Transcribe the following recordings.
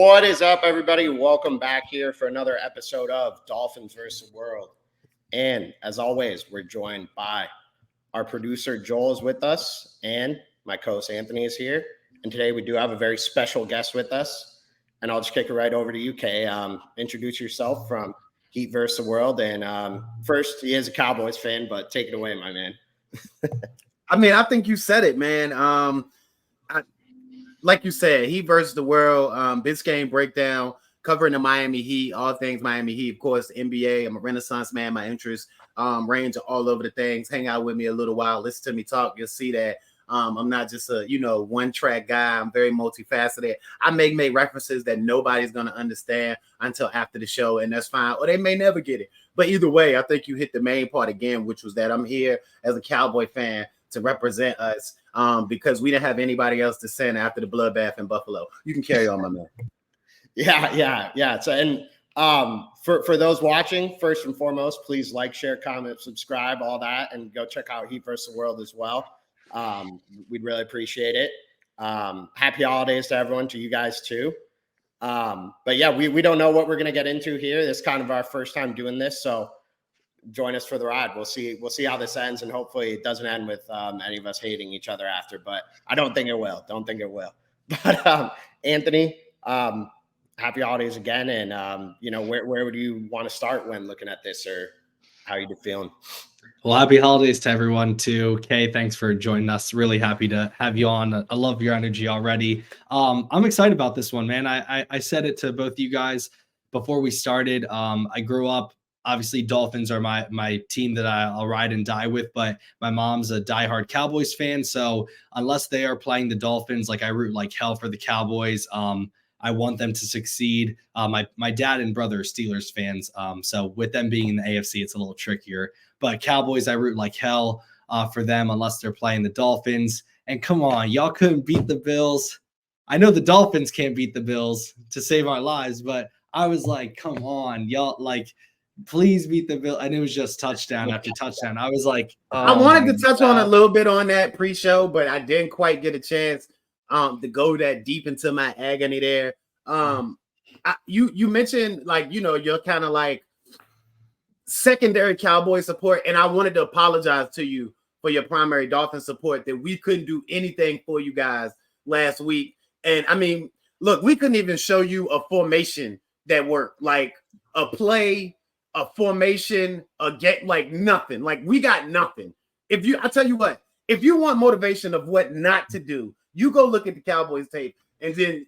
What is up, everybody? Welcome back here for another episode of Dolphins versus the World. And as always, we're joined by our producer, Joel is with us, and my co-host, Anthony, is here. And today we do have a very special guest with us. And I'll just kick it right over to you, Kay. Introduce yourself from Heat versus the World. And first, he is a Cowboys fan, but take it away, my man. I think you said it, man. Like you said, Heat versus the World, this game breakdown, covering the Miami Heat, all things Miami Heat, of course, NBA. I'm a Renaissance man. My interests range all over the things. Hang out with me a little while, listen to me talk. You'll see that I'm not just a one-track guy. I'm very multifaceted. I may make references that nobody's going to understand until after the show, and that's fine. Or they may never get it. But either way, I think you hit the main part again, which was that I'm here as a Cowboy fan to represent us because we didn't have anybody else to send after the bloodbath in Buffalo. You can carry on, my man. Yeah. So, and for those watching, first and foremost, please like, share, comment, subscribe, all that, and go check out Heat versus the World as well. We'd really appreciate it. Happy holidays to everyone, to you guys too. But yeah, we don't know what we're gonna get into here. This is kind of our first time doing this, so join us for the ride. We'll see how this ends, and hopefully it doesn't end with any of us hating each other after, but I don't think it will. But Anthony, happy holidays again. And where would you want to start when looking at this, or how are you feeling? Well, happy holidays to everyone too. Kay, thanks for joining us. Really happy to have you on. I love your energy already. I'm excited about this one, man. I said it to both you guys before we started. I grew up, obviously Dolphins are my team that I'll ride and die with, but my mom's a diehard Cowboys fan. So unless they are playing the Dolphins, like I root like hell for the Cowboys. I want them to succeed. My dad and brother are Steelers fans. So with them being in the AFC, it's a little trickier. But Cowboys, I root like hell for them unless they're playing the Dolphins. And come on, y'all couldn't beat the Bills. I know the Dolphins can't beat the Bills to save our lives, but I was like, come on, y'all, like, please beat the Bills. And it was just touchdown after touchdown. I was like, I wanted to touch on a little bit on that pre-show, but I didn't quite get a chance to go that deep into my agony there. You mentioned, like, you're kind of like secondary Cowboy support, and I wanted to apologize to you for your primary Dolphin support, that we couldn't do anything for you guys last week. And I mean, look, we couldn't even show you a formation that worked, like a play, a formation, a get, like nothing. Like, we got nothing. I tell you what, if you want motivation of what not to do, you go look at the Cowboys tape. And then,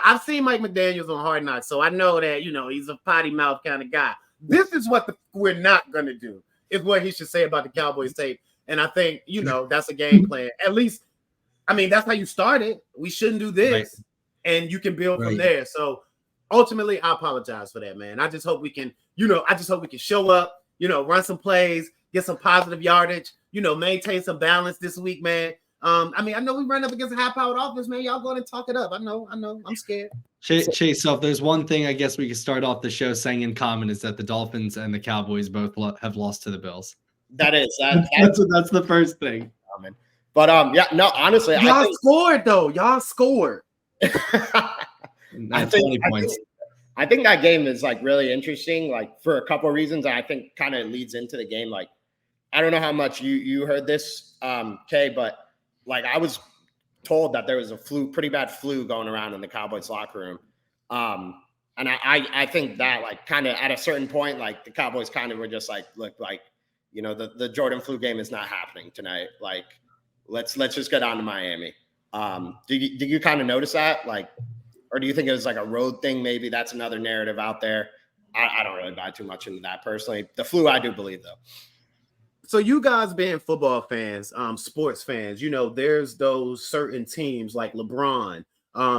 I've seen Mike McDaniels on Hard Knocks, so I know that, he's a potty mouth kind of guy. This is what we're not going to do, is what he should say about the Cowboys tape. And I think, that's a game plan. At least, I mean, that's how you started. We shouldn't do this. Right. And you can build from there. So ultimately, I apologize for that, man. I just hope we can, show up, run some plays, get some positive yardage, maintain some balance this week, man. I know we run up against a high-powered offense, man. Y'all go and talk it up. I know. I'm scared. Chase, so if there's one thing I guess we could start off the show saying in common, is that the Dolphins and the Cowboys both have lost to the Bills. That's the first thing. But honestly, y'all scored though. Y'all scored. I think that game is like really interesting, like for a couple of reasons. I think kind of leads into the game. Like, I don't know how much you heard this, Kay, but like I was told that there was a pretty bad flu going around in the Cowboys locker room. And I think that, like, kind of at a certain point, like the Cowboys kind of were just like, look, like, the Jordan flu game is not happening tonight. Like, let's just get on to Miami. Did you kind of notice that? Like, or do you think it was like a road thing? Maybe that's another narrative out there. I don't really buy too much into that personally. The flu, I do believe, though. So you guys being football fans, sports fans, there's those certain teams like LeBron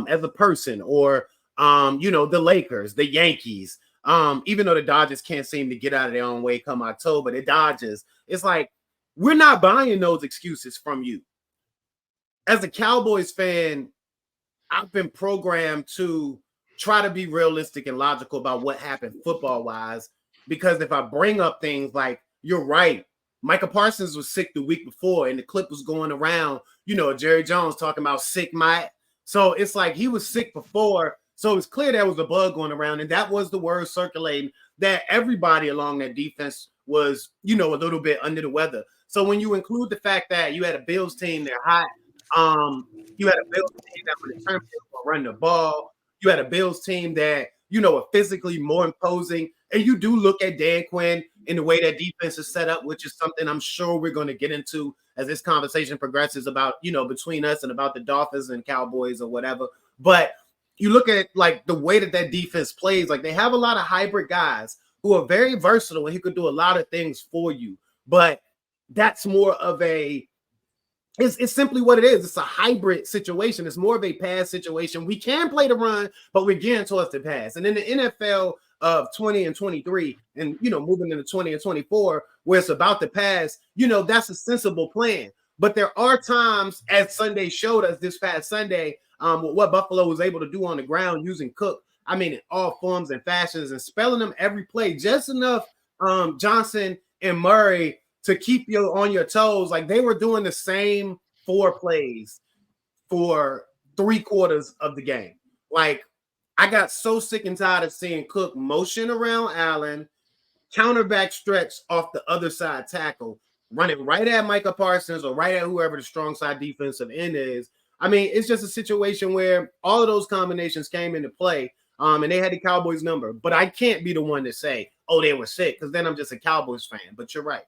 as a person, or, the Lakers, the Yankees, even though the Dodgers can't seem to get out of their own way come October, the Dodgers, it's like, we're not buying those excuses from you. As a Cowboys fan, I've been programmed to try to be realistic and logical about what happened football-wise, because if I bring up things like, you're right, Micah Parsons was sick the week before, and the clip was going around, Jerry Jones talking about sick Mike. So it's like he was sick before, So it's clear there was a bug going around, and that was the word circulating that everybody along that defense was, a little bit under the weather. So when you include the fact that you had a Bills team, they're hot. You had a Bills team that was determined to run the ball. You had a Bills team that, are physically more imposing. And you do look at Dan Quinn in the way that defense is set up, which is something I'm sure we're going to get into as this conversation progresses about, between us and about the Dolphins and Cowboys or whatever. But you look at like the way that defense plays, like they have a lot of hybrid guys who are very versatile and he could do a lot of things for you. But that's more of it's simply what it is. It's a hybrid situation. It's more of a pass situation. We can play the run, but we're gearing towards the pass. And in the NFL of 20 and 23 and, moving into 20 and 24, where it's about the pass, that's a sensible plan. But there are times, as Sunday showed us this past Sunday, what Buffalo was able to do on the ground using Cook, in all forms and fashions and spelling them every play, just enough Johnson and Murray to keep you on your toes. Like they were doing the same 4 plays for 3/4 of the game. Like I got so sick and tired of seeing Cook motion around Allen, counterback stretch off the other side tackle, running right at Micah Parsons or right at whoever the strong side defensive end is. It's just a situation where all of those combinations came into play, and they had the Cowboys number. But I can't be the one to say, oh, they were sick, because then I'm just a Cowboys fan. But you're right.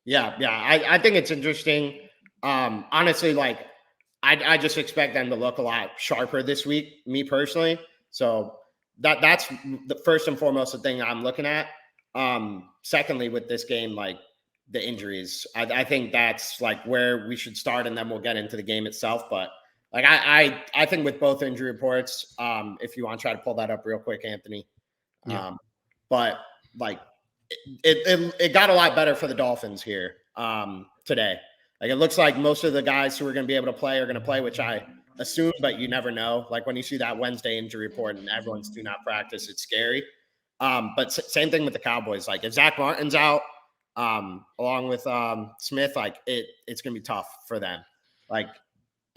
Yeah. I think it's interesting. Honestly, like I just expect them to look a lot sharper this week, me personally. So that's the first and foremost the thing I'm looking at. Secondly, with this game, like the injuries, I think that's like where we should start, and then we'll get into the game itself. But like I think with both injury reports, if you want to try to pull that up real quick, Anthony. Yeah. But like it got a lot better for the Dolphins here today. Like it looks like most of the guys who are going to be able to play are going to play, which I assume, but you never know. Like when you see that Wednesday injury report and everyone's do not practice, it's scary. But same thing with the Cowboys. Like if Zach Martin's out, along with Smith, like it's going to be tough for them. Like,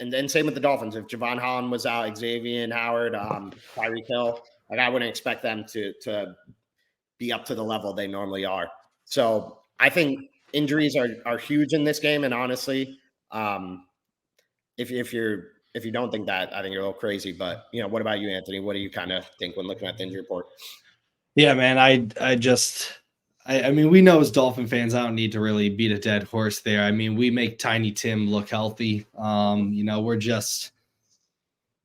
and then same with the Dolphins. If Javon Holland was out, Xavier Howard, Tyreek Hill, like I wouldn't expect them to be up to the level they normally are. So I think injuries are huge in this game. And honestly, if you don't think that, I think you're a little crazy. But what about you, Anthony? What do you kind of think when looking at the injury report? Yeah, man, I mean, we know as Dolphin fans, I don't need to really beat a dead horse there. I mean, we make Tiny Tim look healthy. We're just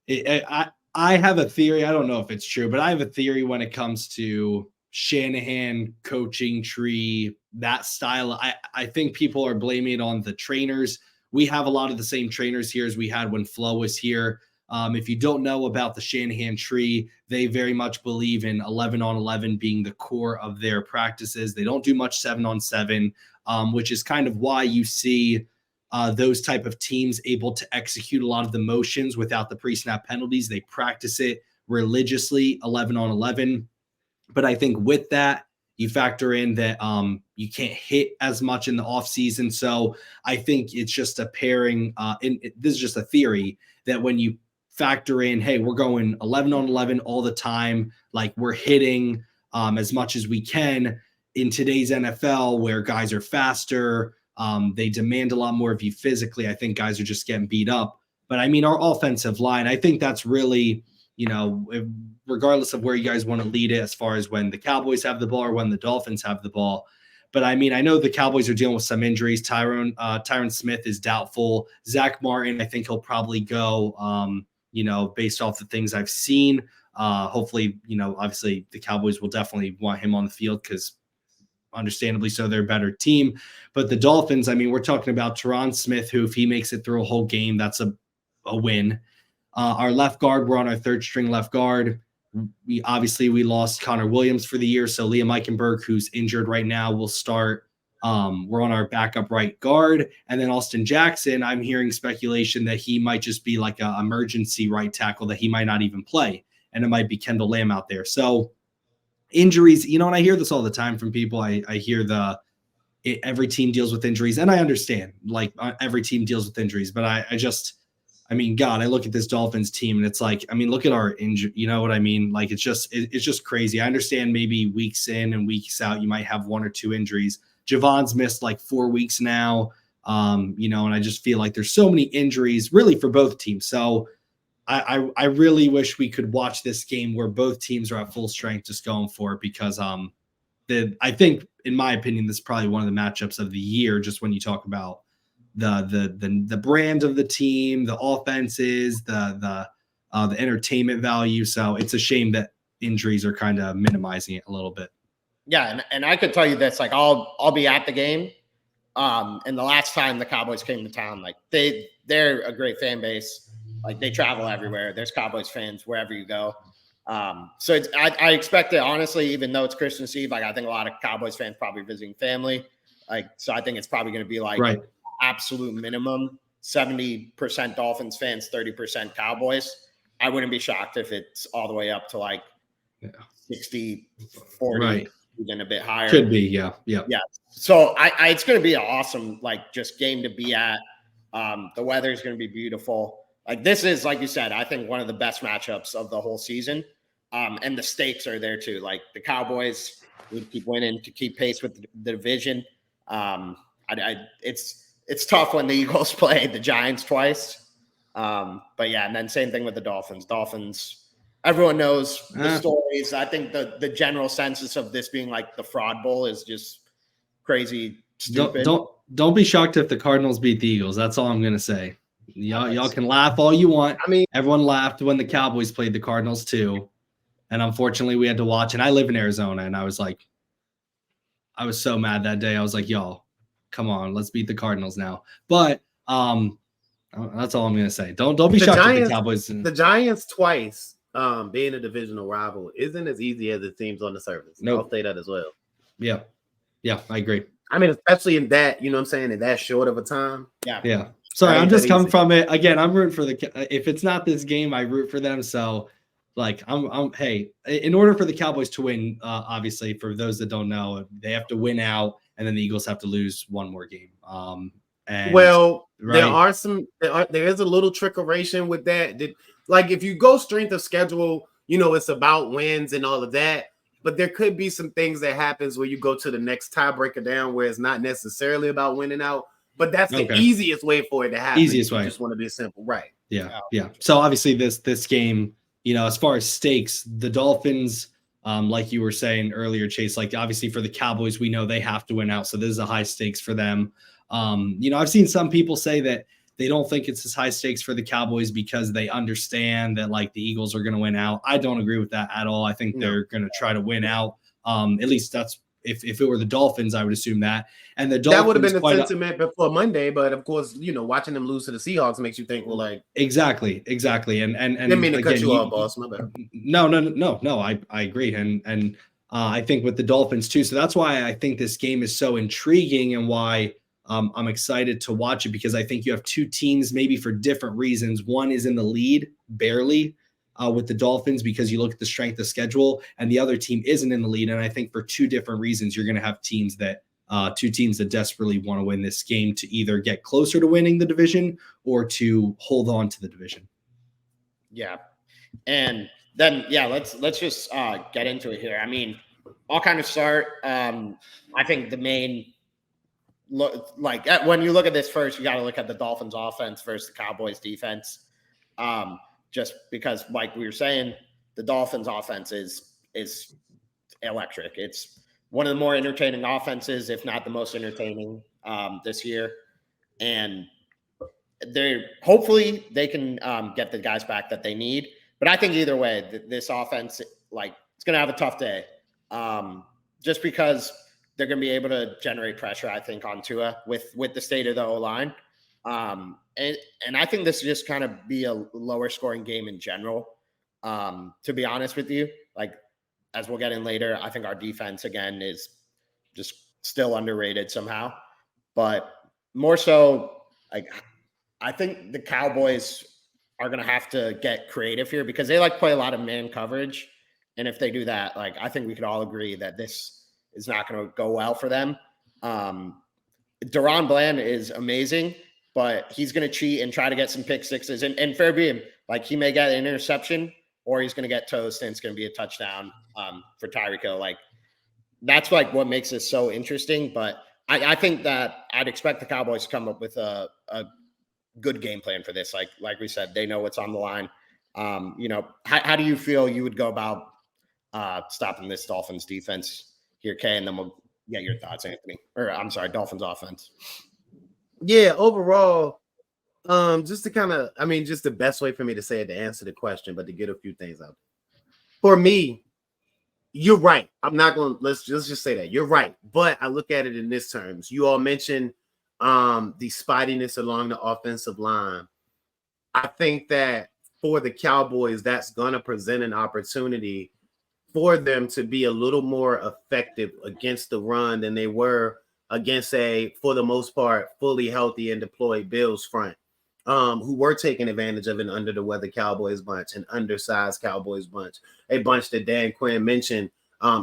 I have a theory. I don't know if it's true, but I have a theory when it comes to Shanahan coaching tree, that style. I think people are blaming it on the trainers. We have a lot of the same trainers here as we had when Flo was here. If you don't know about the Shanahan tree, they very much believe in 11-on-11 being the core of their practices. They don't do much 7-on-7, which is kind of why you see those type of teams able to execute a lot of the motions without the pre-snap penalties. They practice it religiously, 11-on-11. But I think with that, you factor in that you can't hit as much in the offseason. So I think it's just a pairing. This is just a theory that when you factor in, hey, we're going 11-on-11 all the time, like we're hitting as much as we can in today's NFL where guys are faster. They demand a lot more of you physically. I think guys are just getting beat up. But I mean, our offensive line, I think that's really, regardless of where you guys want to lead it as far as when the Cowboys have the ball or when the Dolphins have the ball. But I mean, I know the Cowboys are dealing with some injuries. Tyron Smith is doubtful. Zach Martin, I think he'll probably go, based off the things I've seen. Hopefully, obviously the Cowboys will definitely want him on the field because understandably so, they're a better team. But the Dolphins, I mean, we're talking about Tyron Smith, who if he makes it through a whole game, that's a win. Our left guard, we're on our third string left guard. We lost Connor Williams for the year. So Liam Eichenberg, who's injured right now, will start. We're on our backup right guard. And then Austin Jackson, I'm hearing speculation that he might just be like an emergency right tackle, that he might not even play. And it might be Kendall Lamb out there. So injuries, and I hear this all the time from people. I hear every team deals with injuries. And I understand, like every team deals with injuries. But I I mean, God, I look at this Dolphins team and it's like, I mean, look at our injury. You know what I mean? Like, it's just crazy. I understand maybe weeks in and weeks out, you might have 1 or 2 injuries. Javon's missed like 4 weeks now. And I just feel like there's so many injuries really for both teams. So I really wish we could watch this game where both teams are at full strength just going for it, because I think, in my opinion, this is probably one of the matchups of the year, just when you talk about the brand of the team, the offenses, the entertainment value. So it's a shame that injuries are kind of minimizing it a little bit. Yeah, and I could tell you this, like I'll be at the game. And the last time the Cowboys came to town, like they're a great fan base. Like they travel everywhere. There's Cowboys fans wherever you go. So I expect it, honestly, even though it's Christmas Eve, like I think a lot of Cowboys fans probably visiting family. Like, so I think it's probably going to be like absolute minimum 70% Dolphins fans, 30% Cowboys. I wouldn't be shocked if it's all the way up to like 60, 40, even a bit higher. Could be. Yeah. So it's going to be an awesome, like, just game to be at. The weather is going to be beautiful. Like, this is, like you said, I think one of the best matchups of the whole season. And the stakes are there too. Like the Cowboys need to keep winning to keep pace with the division. It's tough when the Eagles play the Giants twice. But yeah, and then same thing with the Dolphins. Everyone knows the stories. I think the general census of this being like the fraud bowl is just crazy stupid. Don't be shocked if the Cardinals beat the Eagles. That's all I'm gonna say. Y'all can laugh all you want. I mean, everyone laughed when the Cowboys played the Cardinals too. And unfortunately we had to watch, and I live in Arizona, and I was so mad that day. I was like, y'all, come on, let's beat the Cardinals now. But that's all I'm gonna say. Don't be shocked if the Cowboys. The Giants twice being a divisional rival isn't as easy as it seems on the surface. Nope. I'll say that as well. Yeah, I agree. I mean, especially in that, you know what I'm saying, in that short of a time. Yeah. Sorry, I'm just coming from it. Again, I'm rooting for if it's not this game, I root for them. So, like, hey, in order for the Cowboys to win, obviously, for those that don't know, they have to win out, and then the Eagles have to lose one more game. There is a little trickeration with that. Like, if you go strength of schedule, it's about wins and all of that. But there could be some things that happens where you go to the next tiebreaker down where it's not necessarily about winning out. But that's the easiest way for it to happen. Easiest way. You just want to be simple, right? Yeah. So obviously this game, as far as stakes, the Dolphins, like you were saying earlier, Chase, like obviously for the Cowboys, we know they have to win out. So this is a high stakes for them. I've seen some people say that they don't think it's as high stakes for the Cowboys because they understand that like the Eagles are going to win out. I don't agree with that at all. I think they're going to try to win out. At least that's if it were the Dolphins, I would assume that. And the Dolphins, that would have been the sentiment before Monday, but of course, watching them lose to the Seahawks makes you think, well, like exactly. And didn't mean to cut you off, boss. My bad. No. I agree, and I think with the Dolphins too. So that's why I think this game is so intriguing, and why I'm excited to watch it, because I think you have two teams maybe for different reasons. One is in the lead barely. With the Dolphins, because you look at the strength of schedule, and the other team isn't in the lead. And I think for two different reasons, you're going to have two teams that desperately want to win this game to either get closer to winning the division or to hold on to the division. Yeah. And then, let's just get into it here. I mean, I'll kind of start. I think the main when you look at this first, you got to look at the Dolphins offense versus the Cowboys defense. Just because, like we were saying, the Dolphins offense is electric. It's one of the more entertaining offenses, if not the most entertaining this year. And hopefully they can get the guys back that they need. But I think either way, this offense, like, it's going to have a tough day. Just because they're going to be able to generate pressure, I think, on Tua with the state of the O-line. And I think this is just kind of be a lower scoring game in general. To be honest with you, like, as we'll get in later, I think our defense again is just still underrated somehow, but more so, like, I think the Cowboys are going to have to get creative here because they play a lot of man coverage. And if they do that, like, I think we could all agree that this is not going to go well for them. Deron Bland is amazing. but he's going to cheat and try to get some pick sixes. And fair be him, like he may get an interception or he's going to get toast and it's going to be a touchdown for Tyreek Hill. Like that's like what makes this so interesting. But I think that I'd expect the Cowboys to come up with a good game plan for this. Like we said, they know what's on the line. How do you feel you would go about stopping this Dolphins defense here, Kay? And then we'll get your thoughts, Anthony. Or I'm sorry, Dolphins offense. Yeah, overall, just to kind of, just the best way for me to say it to answer the question, but to get a few things out. For me, you're right. I'm not going to, let's just say that. You're right. But I look at it in this terms. You all mentioned the spottiness along the offensive line. I think that for the Cowboys, that's going to present an opportunity for them to be a little more effective against the run than they were against for the most part, fully healthy and deployed Bills front, who were taking advantage of an under-the-weather Cowboys bunch, an undersized Cowboys bunch, a bunch that Dan Quinn mentioned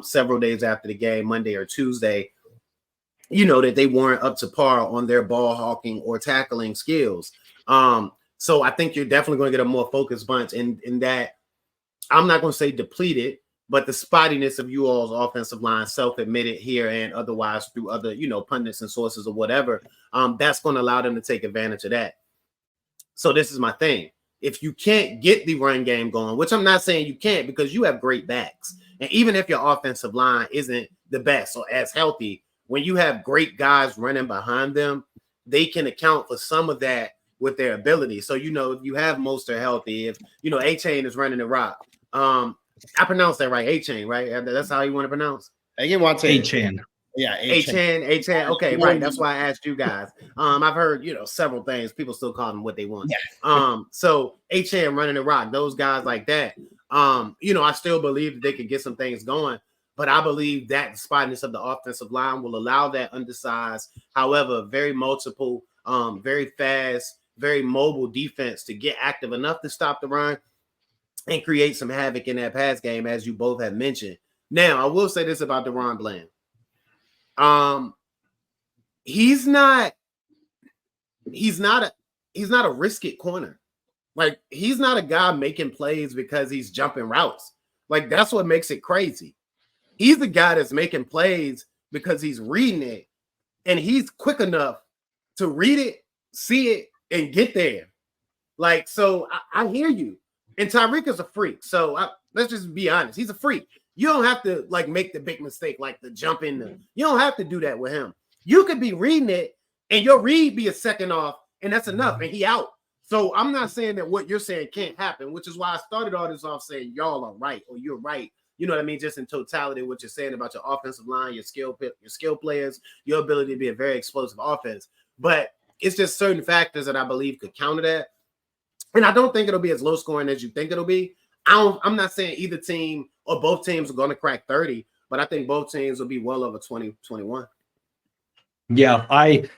several days after the game, Monday or Tuesday, that they weren't up to par on their ball hawking or tackling skills. So I think you're definitely going to get a more focused bunch in that. I'm not going to say depleted, but the spottiness of you all's offensive line, self-admitted here and otherwise through other, pundits and sources or whatever, that's going to allow them to take advantage of that. So this is my thing. If you can't get the run game going, which I'm not saying you can't because you have great backs. And even if your offensive line isn't the best or as healthy, when you have great guys running behind them, they can account for some of that with their ability. So, if you have Mostert healthy, if, A-Chain is running the rock. I pronounced that right, A-Chain, right? That's how you want to pronounce? You want to A-Chain. Yeah, A-Chain. Okay, right. That's why I asked you guys. I've heard, several things. People still call them what they want. Yeah. So A-Chain running the rock, those guys like that. I still believe that they could get some things going, but I believe that the spottiness of the offensive line will allow that undersized, however, very multiple, very fast, very mobile defense to get active enough to stop the run and create some havoc in that pass game, as you both have mentioned. Now, I will say this about DaRon Bland. He's not a risk it corner. Like, he's not a guy making plays because he's jumping routes. Like, that's what makes it crazy. He's the guy that's making plays because he's reading it, and he's quick enough to read it, see it, and get there. Like, so I hear you. And Tyreek is a freak. So let's just be honest. He's a freak. You don't have to make the big mistake, like the jump in. You don't have to do that with him. You could be reading it and your read be a second off, and that's enough. And he out. So I'm not saying that what you're saying can't happen, which is why I started all this off saying y'all are right or you're right. You know what I mean? Just in totality, what you're saying about your offensive line, your skill players, your ability to be a very explosive offense. But it's just certain factors that I believe could counter that. And I don't think it'll be as low scoring as you think it'll be. I'm not saying either team or both teams are going to crack 30, but I think both teams will be well over 20, 21. Yeah, that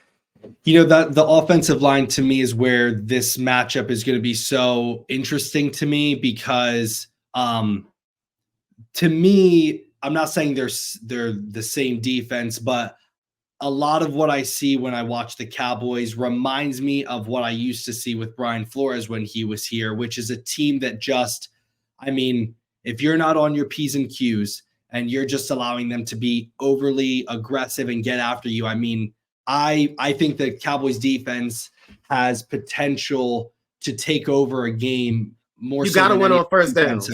the offensive line to me is where this matchup is going to be so interesting to me because to me, I'm not saying they're the same defense, but a lot of what I see when I watch the Cowboys reminds me of what I used to see with Brian Flores when he was here, which is a team that if you're not on your P's and Q's and you're just allowing them to be overly aggressive and get after you, I think the Cowboys defense has potential to take over a game more. You got to win on first downs.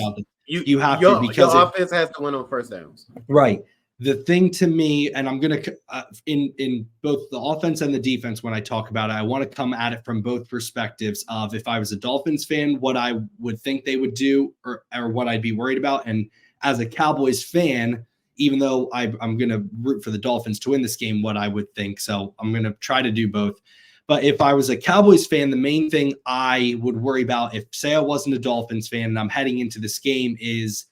You have to, because your offense has to win on first downs. Right. The thing to me, and I'm going to, in both the offense and the defense, when I talk about it, I want to come at it from both perspectives of if I was a Dolphins fan, what I would think they would do or what I'd be worried about. And as a Cowboys fan, even though I'm going to root for the Dolphins to win this game, what I would think. So I'm going to try to do both. But if I was a Cowboys fan, the main thing I would worry about, if say I wasn't a Dolphins fan and I'm heading into this game, is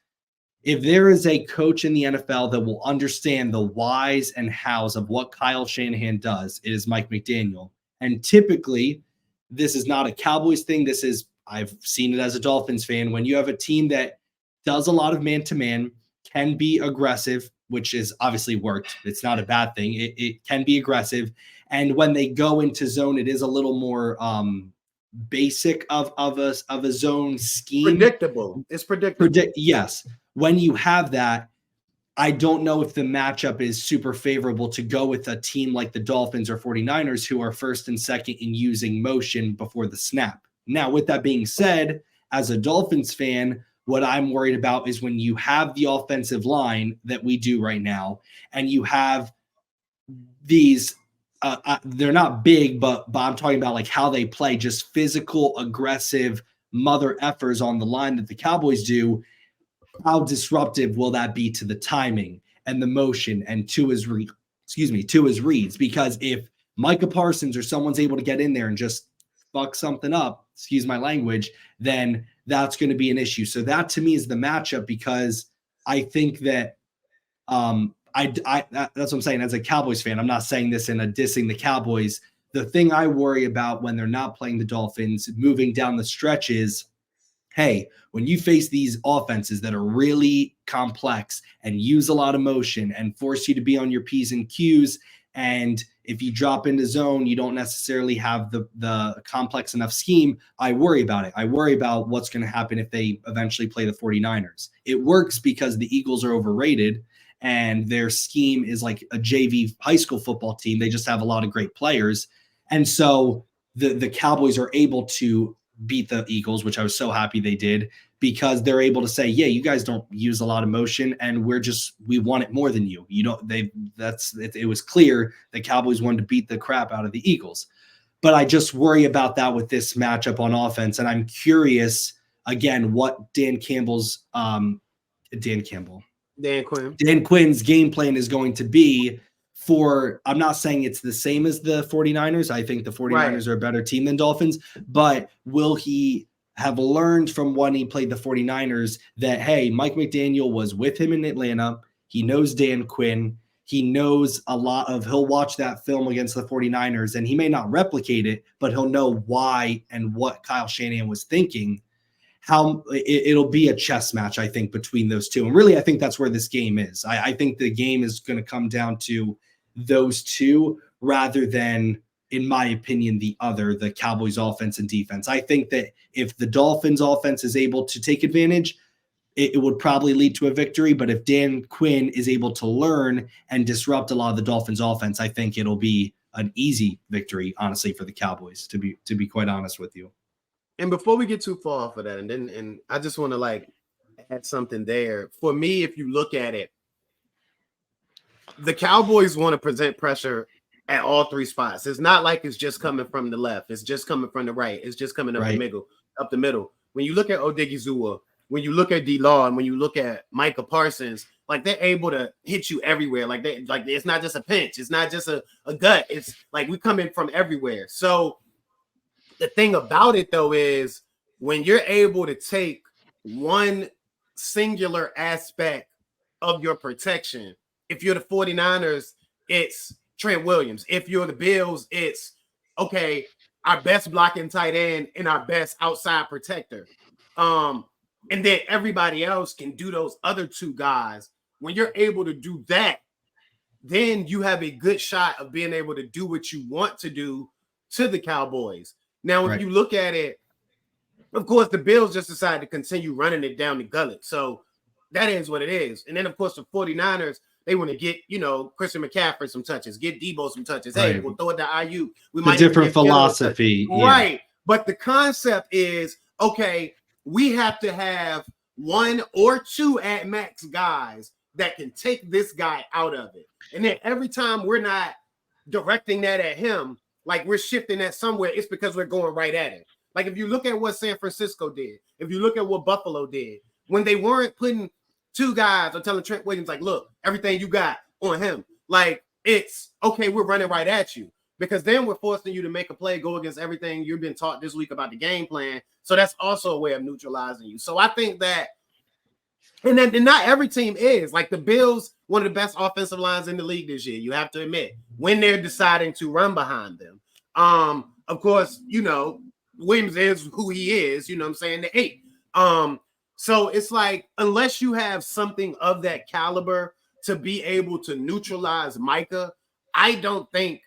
if there is a coach in the NFL that will understand the whys and hows of what Kyle Shanahan does, it is Mike McDaniel. And typically, this is not a Cowboys thing. I've seen it as a Dolphins fan. When you have a team that does a lot of man-to-man, can be aggressive, which is obviously worked. It's not a bad thing. It can be aggressive. And when they go into zone, it is a little more basic of a zone scheme. Predictable. It's predictable. Yes. When you have that, I don't know if the matchup is super favorable to go with a team like the Dolphins or 49ers, who are first and second in using motion before the snap. Now, with that being said, as a Dolphins fan, what I'm worried about is when you have the offensive line that we do right now, and you have these, they're not big, but I'm talking about like how they play, just physical, aggressive mother effers on the line that the Cowboys do. How disruptive will that be to the timing and the motion and to his reads? Because if Micah Parsons or someone's able to get in there and just fuck something up, excuse my language, then that's going to be an issue. So that to me is the matchup, because I think that that's what I'm saying. As a Cowboys fan, I'm not saying this in a dissing the Cowboys. The thing I worry about when they're not playing the Dolphins moving down the stretch is, hey, when you face these offenses that are really complex and use a lot of motion and force you to be on your P's and Q's, and if you drop into zone, you don't necessarily have the complex enough scheme, I worry about it. I worry about what's going to happen if they eventually play the 49ers. It works because the Eagles are overrated and their scheme is like a JV high school football team. They just have a lot of great players. And so the Cowboys are able to beat the Eagles, which I was so happy they did, because they're able to say, yeah, you guys don't use a lot of motion and we want it more than you. It was clear the Cowboys wanted to beat the crap out of the Eagles. But I just worry about that with this matchup on offense. And I'm curious again, what Dan Quinn's game plan is going to be for, I'm not saying it's the same as the 49ers. I think the 49ers are a better team than Dolphins, but will he have learned from when he played the 49ers that, hey, Mike McDaniel was with him in Atlanta. He knows Dan Quinn. He knows he'll watch that film against the 49ers, and he may not replicate it, but he'll know why and what Kyle Shanahan was thinking. How it'll be a chess match, I think, between those two. And really, I think that's where this game is. I think the game is going to come down to those two rather than, in my opinion, the Cowboys offense and defense. I think that if the Dolphins offense is able to take advantage, it would probably lead to a victory. But if Dan Quinn is able to learn and disrupt a lot of the Dolphins offense, I think it'll be an easy victory, honestly, for the Cowboys, to be quite honest with you. And before we get too far off of that, and I just want to add something there. For me, if you look at it, the Cowboys want to present pressure at all three spots. It's not like it's just coming from the left. It's just coming from the right. It's just coming up the middle. When you look at Odigizua, when you look at D-Law, and when you look at Micah Parsons, they're able to hit you everywhere. It's not just a pinch. It's not just a gut. It's like we come in from everywhere. So the thing about it, though, is when you're able to take one singular aspect of your protection, if you're the 49ers, it's Trent Williams. If you're the Bills, it's, okay, our best blocking tight end and our best outside protector. And then everybody else can do those other two guys. When you're able to do that, then you have a good shot of being able to do what you want to do to the Cowboys. Now, if you look at it, of course, the Bills just decided to continue running it down the gullet. So that is what it is. And then, of course, the 49ers, they want to get, Christian McCaffrey some touches, get Debo some touches. Right. Hey, we'll throw it to IU. We might different philosophy. Yeah. Right. But the concept is, okay, we have to have one or two at max guys that can take this guy out of it. And then every time we're not directing that at him, we're shifting that somewhere, it's because we're going right at it. If you look at what San Francisco did, if you look at what Buffalo did, when they weren't putting two guys or telling Trent Williams, look, everything you got on him, it's okay, we're running right at you, because then we're forcing you to make a play, go against everything you've been taught this week about the game plan. So that's also a way of neutralizing you. So I think that, and then not every team is the Bills, one of the best offensive lines in the league this year, you have to admit, when they're deciding to run behind them. Of course, Williams is who he is, I'm saying, the 8. So it's unless you have something of that caliber to be able to neutralize Micah, I don't think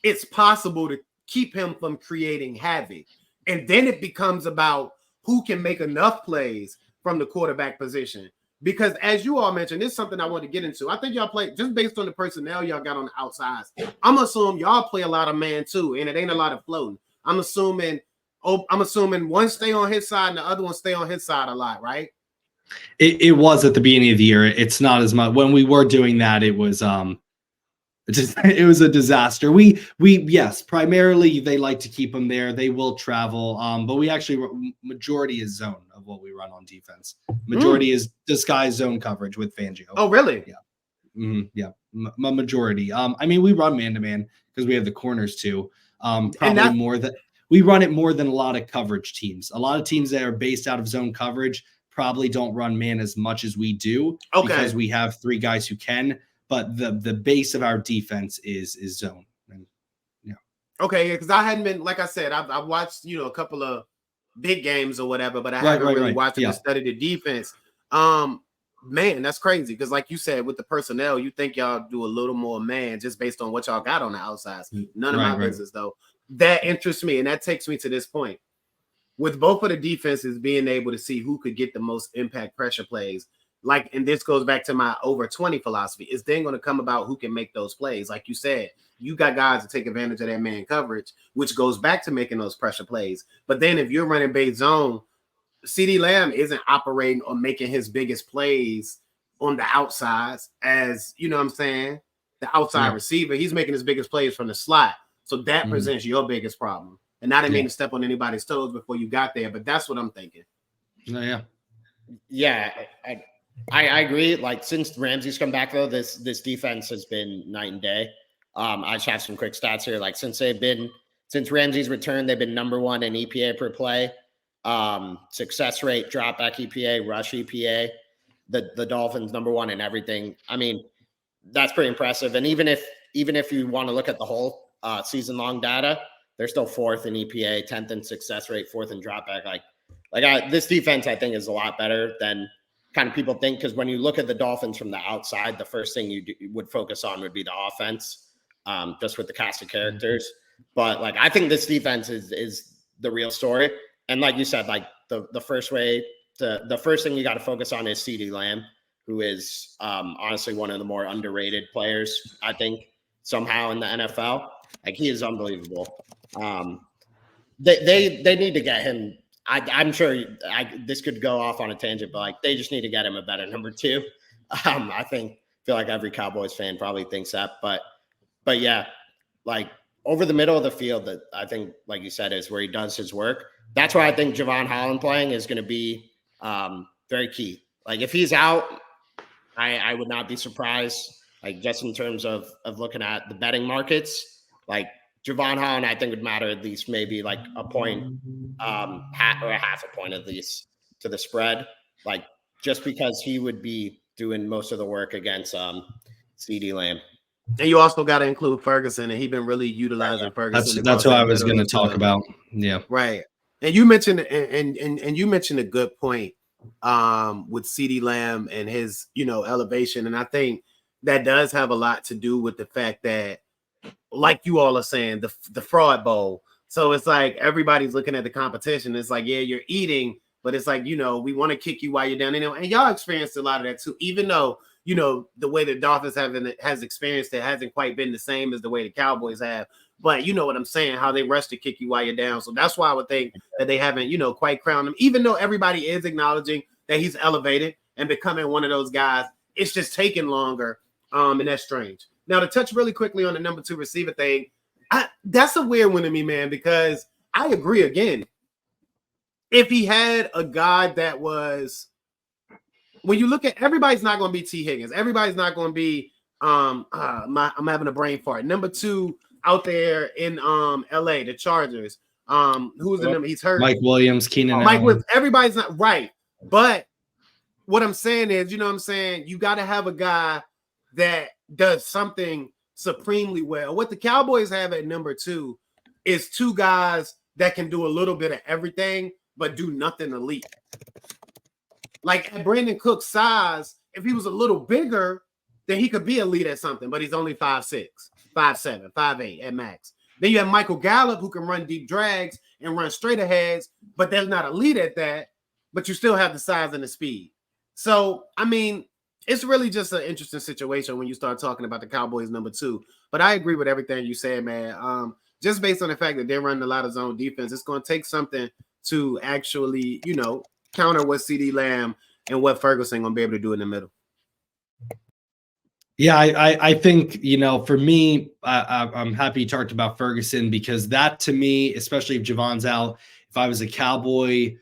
it's possible to keep him from creating havoc. And then it becomes about who can make enough plays from the quarterback position. Because as you all mentioned, this is something I want to get into. I think y'all play, just based on the personnel y'all got on the outsides, I'm assuming y'all play a lot of man too, and it ain't a lot of floating. I'm assuming one stay on his side and the other one stay on his side a lot, right? It was at the beginning of the year. It's not as much. When we were doing that, it was it was a disaster. Yes, primarily they like to keep them there. They will travel, but we actually majority is zone of what we run on defense. Majority is disguised zone coverage with Fangio. Oh, really? Yeah, yeah. Majority. I mean, we run man to man because we have the corners too. Probably more than we run it more than a lot of coverage teams. A lot of teams that are based out of zone coverage probably don't run man as much as we do because we have 3 guys who can. But the base of our defense is zone. And, yeah. Okay, because I hadn't been, like I said, I've watched, a couple of big games or whatever, but I haven't really watched it to study the defense. Man, that's crazy. Because like you said, with the personnel, you think y'all do a little more man just based on what y'all got on the outsides. None of my business, though. That interests me, and that takes me to this point. With both of the defenses being able to see who could get the most impact pressure plays, and this goes back to my over 20 philosophy, it's then going to come about who can make those plays. Like you said, you got guys to take advantage of that man coverage, which goes back to making those pressure plays. But then if you're running base zone, CeeDee Lamb isn't operating or making his biggest plays on the outsides as, the outside receiver. He's making his biggest plays from the slot. So that presents your biggest problem. And I didn't mean to step on anybody's toes before you got there, but that's what I'm thinking. Yeah, I agree. Like, since Ramsey's come back, though, this defense has been night and day. I just have some quick stats here. Like, since Ramsey's return, they've been number 1 in EPA per play, success rate, dropback EPA, rush EPA. The Dolphins number 1 in everything. I mean, that's pretty impressive. And even if you want to look at the whole season long data, they're still 4th in EPA, 10th in success rate, 4th in dropback. This defense, I think, is a lot better than kind of people think, because when you look at the Dolphins from the outside, the first thing you would focus on would be the offense, just with the cast of characters. But I think this defense is the real story. And like you said, the first thing you got to focus on is CeeDee Lamb, who is honestly one of the more underrated players, I think, somehow in the NFL. He is unbelievable. They need to get him. I'm sure this could go off on a tangent, but they just need to get him a better number 2. I feel like every Cowboys fan probably thinks that, but yeah, over the middle of the field, that I think, like you said, is where he does his work. That's why I think Javon Holland playing is going to be very key. If he's out, I would not be surprised. Just in terms of looking at the betting markets, Javon Holland, I think, would matter at least maybe a point, half a point at least to the spread, just because he would be doing most of the work against CeeDee Lamb. And you also got to include Ferguson, and he's been really utilizing Ferguson. That's what I was going to talk about. Yeah, right. And you mentioned and you mentioned a good point with CeeDee Lamb and his elevation, and I think that does have a lot to do with the fact that, like you all are saying, the fraud bowl. So it's everybody's looking at the competition. It's yeah, you're eating, but it's we want to kick you while you're down. And y'all experienced a lot of that too, even though, the way the Dolphins has experienced it hasn't quite been the same as the way the Cowboys have. But you know what I'm saying, how they rush to kick you while you're down. So that's why I would think that they haven't, quite crowned him, even though everybody is acknowledging that he's elevated and becoming one of those guys. It's just taking longer. And that's strange. Now, to touch really quickly on the number 2 receiver thing, that's a weird one to me, man, because I agree again. If he had a guy that was, when you look at, everybody's not going to be T. Higgins. Everybody's not going to be, I'm having a brain fart. Number 2 out there in LA, the Chargers. Who's the number? He's hurt. Mike Williams, Keenan Mike Allen. Williams. Everybody's not right. But what I'm saying is, you got to have a guy that does something supremely well. What the Cowboys have at number 2 is 2 guys that can do a little bit of everything, but do nothing elite. At Brandon Cook's size, if he was a little bigger, then he could be elite at something, but he's only 5'6", 5'7", 5'8" at max. Then you have Michael Gallup, who can run deep drags and run straight aheads, but they're not elite at that, but you still have the size and the speed. So, I mean, it's really just an interesting situation when you start talking about the Cowboys number 2. But I agree with everything you said, man. Just based on the fact that they're running a lot of zone defense, it's going to take something to actually, counter what CeeDee Lamb and what Ferguson going to be able to do in the middle. Yeah, I think, for me, I'm happy you talked about Ferguson, because that, to me, especially if Javon's out, if I was a Cowboy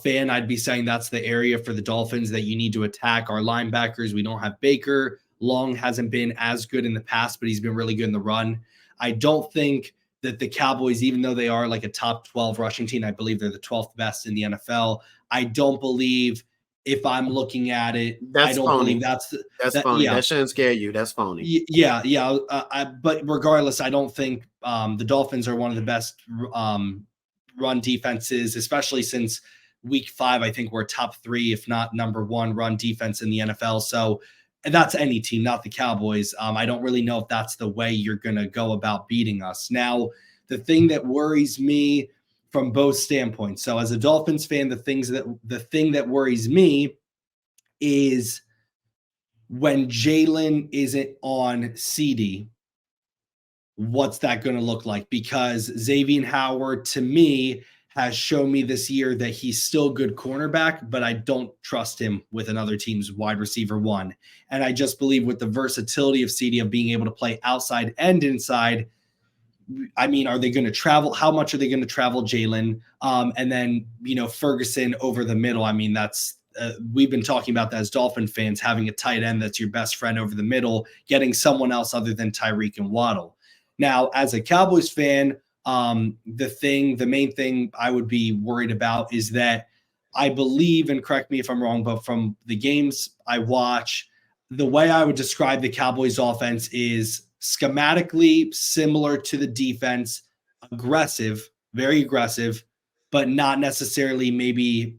fan, I'd be saying that's the area for the Dolphins that you need to attack. Our linebackers, we don't have Baker. Long hasn't been as good in the past, but he's been really good in the run. I don't think that the Cowboys, even though they are like a top 12 rushing team, I believe they're the 12th best in the NFL. I don't believe, if I'm looking at it, I don't believe that's phony. Yeah. That shouldn't scare you. That's phony. Yeah. But regardless, I don't think the Dolphins are one of the best run defenses, especially since week 5. I think we're top 3, if not number 1 run defense in the NFL. So that's any team, not the Cowboys. I don't really know if that's the way you're going to go about beating us. Now, the thing that worries me from both standpoints. So as a Dolphins fan, the thing that worries me is when Jalen isn't on CeeDee, what's that going to look like? Because Xavier Howard, to me, has shown me this year that he's still a good cornerback, but I don't trust him with another team's wide receiver 1. And I just believe with the versatility of CeeDee of being able to play outside and inside, I mean, are they going to travel? How much are they going to travel Jalen? And then, Ferguson over the middle. I mean, that's we've been talking about that as Dolphin fans, having a tight end that's your best friend over the middle, getting someone else other than Tyreek and Waddle. Now, as a Cowboys fan, the main thing I would be worried about is that I believe, and correct me if I'm wrong, but from the games I watch, the way I would describe the Cowboys offense is schematically similar to the defense, aggressive, very aggressive, but not necessarily, maybe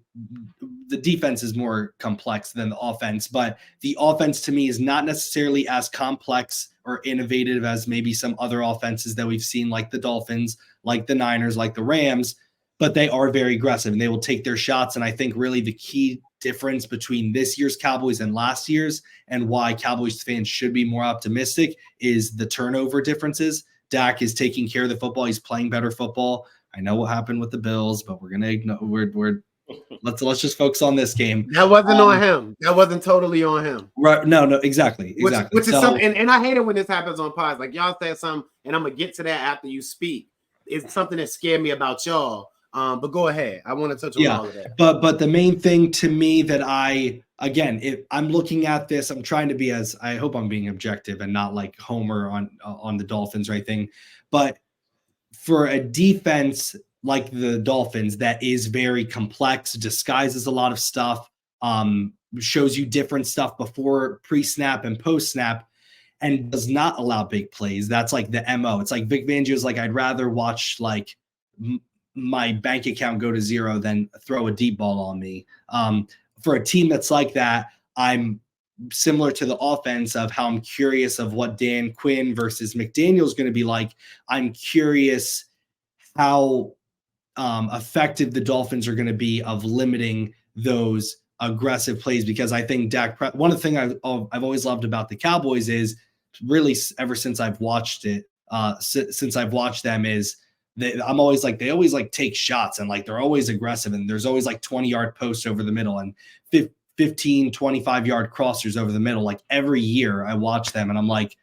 the defense is more complex than the offense, but the offense to me is not necessarily as complex or innovative as maybe some other offenses that we've seen, like the Dolphins, like the Niners, like the Rams, but they are very aggressive and they will take their shots. And I think really the key difference between this year's Cowboys and last year's, and why Cowboys fans should be more optimistic, is the turnover differences. Dak is taking care of the football. He's playing better football. I know what happened with the Bills, but we're going to ignore, let's just focus on this game. That wasn't on him. That wasn't totally on him. Right. No, exactly. Which is something, and I hate it when this happens on pods. Like, y'all said something, and I'm going to get to that after you speak. It's something that scared me about y'all. But go ahead. I want to touch on all of that. But the main thing to me that if I'm looking at this, I'm trying to be I hope I'm being objective and not like Homer on the Dolphins or anything. But for a defense like the Dolphins that is very complex, disguises a lot of stuff, shows you different stuff before pre-snap and post-snap, and does not allow big plays. That's like the MO. It's like Vic Fangio's like, I'd rather watch like my bank account go to zero than throw a deep ball on me. For a team that's like that, I'm similar to the offense of how I'm curious of what Dan Quinn versus McDaniel is going to be like. I'm curious how effective the Dolphins are going to be of limiting those aggressive plays, because I think one of the things I've always loved about the Cowboys is, really ever since I've watched it, since I've watched them, is I'm always like, they always like take shots and like they're always aggressive, and there's always like 20-yard posts over the middle and 15, 25-yard crossers over the middle. Like every year I watch them and I'm like,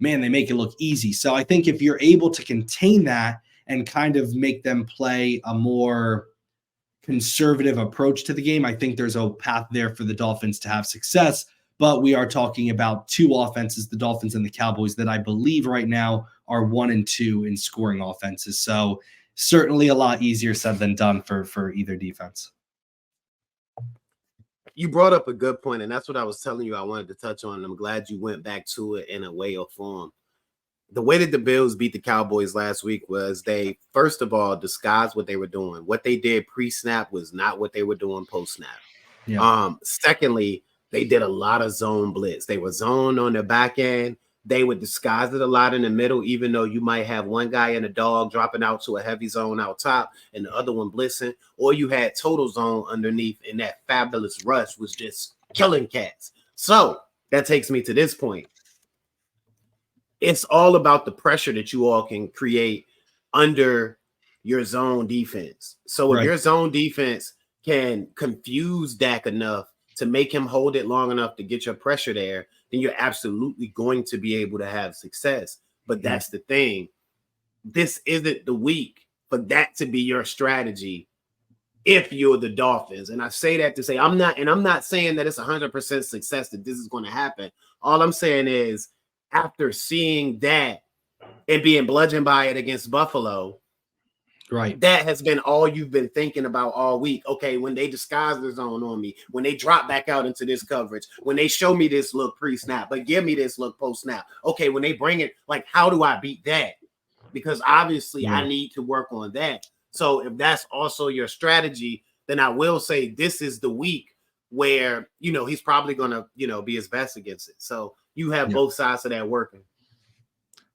man, they make it look easy. So I think if you're able to contain that and kind of make them play a more conservative approach to the game, I think there's a path there for the Dolphins to have success. But we are talking about two offenses, the Dolphins and the Cowboys, that I believe right now are 1 and 2 in scoring offenses. So certainly a lot easier said than done for either defense. You brought up a good point, and that's what I was telling you I wanted to touch on. And I'm glad you went back to it in a way or form. The way that the Bills beat the Cowboys last week was they, first of all, disguised what they were doing. What they did pre-snap was not what they were doing post-snap. Yeah. Secondly, they did a lot of zone blitz. They were zoned on the back end. They would disguise it a lot in the middle, even though you might have one guy in a dog dropping out to a heavy zone out top and the other one blitzing, or you had total zone underneath, and that fabulous rush was just killing cats. So that takes me to this point. It's all about the pressure that you all can create under your zone defense. So if your zone defense can confuse Dak enough to make him hold it long enough to get your pressure there, then you're absolutely going to be able to have success. But that's the thing. This isn't the week for that to be your strategy if you're the Dolphins. And I say that to say I'm not saying that it's 100% success that this is going to happen. All I'm saying is after seeing that and being bludgeoned by it against Buffalo, right, that has been all you've been thinking about all week. Okay, when they disguise the zone on me, when they drop back out into this coverage, when they show me this look pre-snap, but give me this look post-snap. Okay, when they bring it, like, how do I beat that? Because obviously I need to work on that. So if that's also your strategy, then I will say this is the week where, he's probably going to, be his best against it. So you have both sides of that working.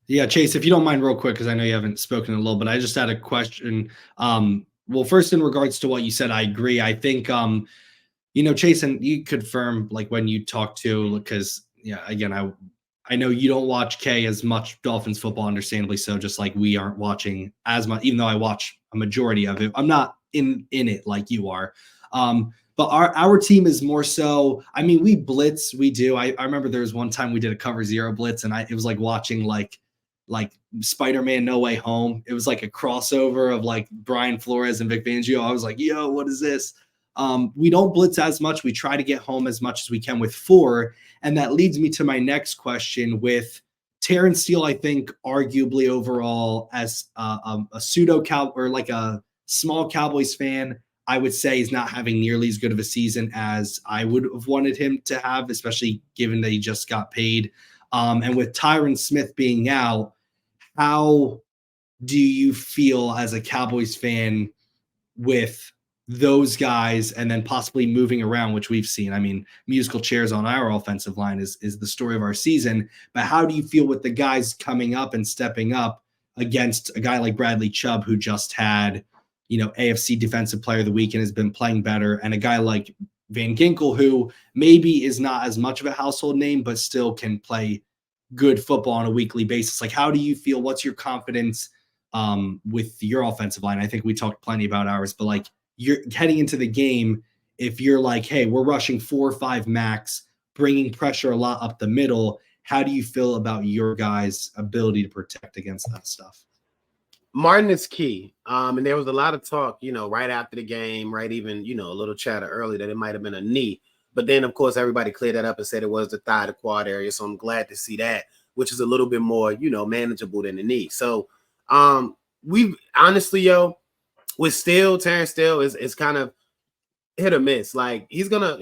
Yeah, Chase, if you don't mind real quick, because I know you haven't spoken in a little bit, I just had a question. Well, first, in regards to what you said, I agree. I think, Chase, and you confirm, like, when you talk to, because, again, I know you don't watch K as much Dolphins football, understandably so, just like we aren't watching as much, even though I watch a majority of it. I'm not in it like you are. But our team is more so, I mean, we blitz, we do. I remember there was one time we did a cover zero blitz, and it was like watching like Spider-Man No Way Home. It was like a crossover of like Brian Flores and Vic Fangio. I was like, yo, what is this? We don't blitz as much. We try to get home as much as we can with 4. And that leads me to my next question with Terrence Steele. I think arguably overall as a pseudo cow or like a small Cowboys fan, I would say he's not having nearly as good of a season as I would have wanted him to have, especially given that he just got paid. And with Tyron Smith being out, how do you feel as a Cowboys fan with those guys and then possibly moving around, which we've seen? I mean, musical chairs on our offensive line is the story of our season. But how do you feel with the guys coming up and stepping up against a guy like Bradley Chubb, who just had, AFC Defensive Player of the Week and has been playing better, and a guy like Van Ginkel, who maybe is not as much of a household name, but still can play good football on a weekly basis? Like, how do you feel? What's your confidence with your offensive line? I think we talked plenty about ours, but like, you're heading into the game, if you're like, hey, we're rushing 4 or 5 max, bringing pressure a lot up the middle, how do you feel about your guys' ability to protect against that stuff? Martin is key. And there was a lot of talk, right after the game, right? Even, a little chatter early that it might have been a knee. But then, of course, everybody cleared that up and said it was the thigh, the quad area. So I'm glad to see that, which is a little bit more, manageable than the knee. So we've honestly, with Steele, Terrence Steele is kind of hit or miss. Like he's gonna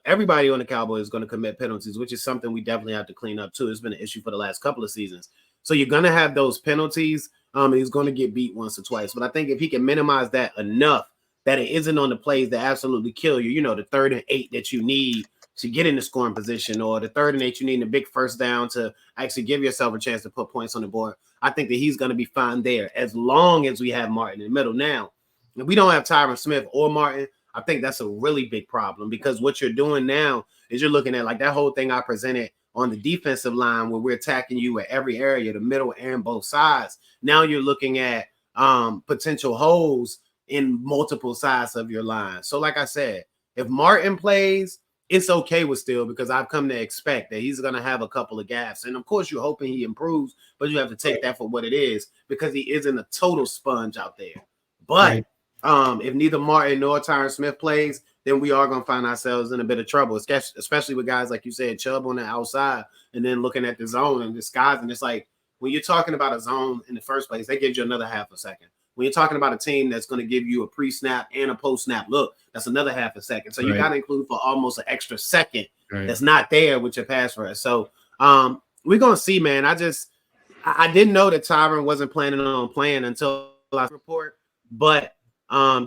everybody on the Cowboys is gonna commit penalties, which is something we definitely have to clean up too. It's been an issue for the last couple of seasons. So you're gonna have those penalties. And he's gonna get beat once or twice. But I think if he can minimize that enough that it isn't on the plays that absolutely kill you, the 3rd and 8 that you need to get in the scoring position, or the 3rd and 8 you need in a big first down to actually give yourself a chance to put points on the board. I think that he's gonna be fine there as long as we have Martin in the middle. Now, if we don't have Tyron Smith or Martin, I think that's a really big problem, because what you're doing now is you're looking at like that whole thing I presented on the defensive line where we're attacking you at every area, the middle and both sides. Now you're looking at potential holes in multiple sides of your line. So like I said, if Martin plays, it's okay with Steele, because I've come to expect that he's going to have a couple of gaps. And of course, you're hoping he improves, but you have to take that for what it is, because he isn't a total sponge out there. But if neither Martin nor Tyron Smith plays, then we are going to find ourselves in a bit of trouble, especially with guys like you said, Chubb on the outside, and then looking at the zone and disguising. It's like when you're talking about a zone in the first place, they give you another half a second. When you're talking about a team that's going to give you a pre-snap and a post-snap look, that's another half a second. So you got to include for almost an extra second that's not there with your pass rush. So we're going to see, man. I didn't know that Tyron wasn't planning on playing until I report, but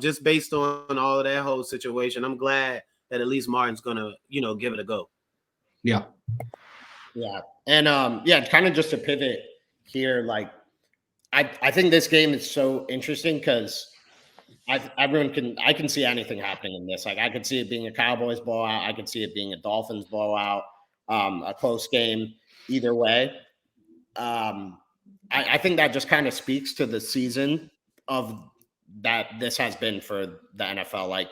just based on all of that whole situation, I'm glad that at least Martin's going to, give it a go. Yeah. Yeah. And kind of just to pivot here, like I think this game is so interesting because I can see anything happening in this. Like I could see it being a Cowboys blowout, I could see it being a Dolphins blowout, a close game either way. I think that just kind of speaks to the season of that this has been for the NFL. Like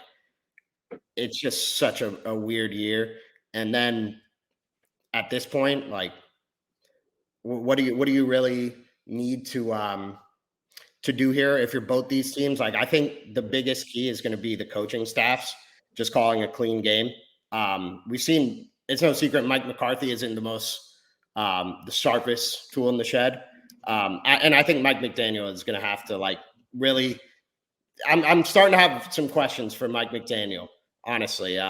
it's just such a weird year. And then at this point, like what do you really need to do here if you're both these teams? Like I think the biggest key is going to be the coaching staffs just calling a clean game. We've seen, it's no secret, Mike McCarthy isn't the sharpest tool in the shed. And I think Mike McDaniel is going to have to like really. I'm starting to have some questions for Mike McDaniel, honestly.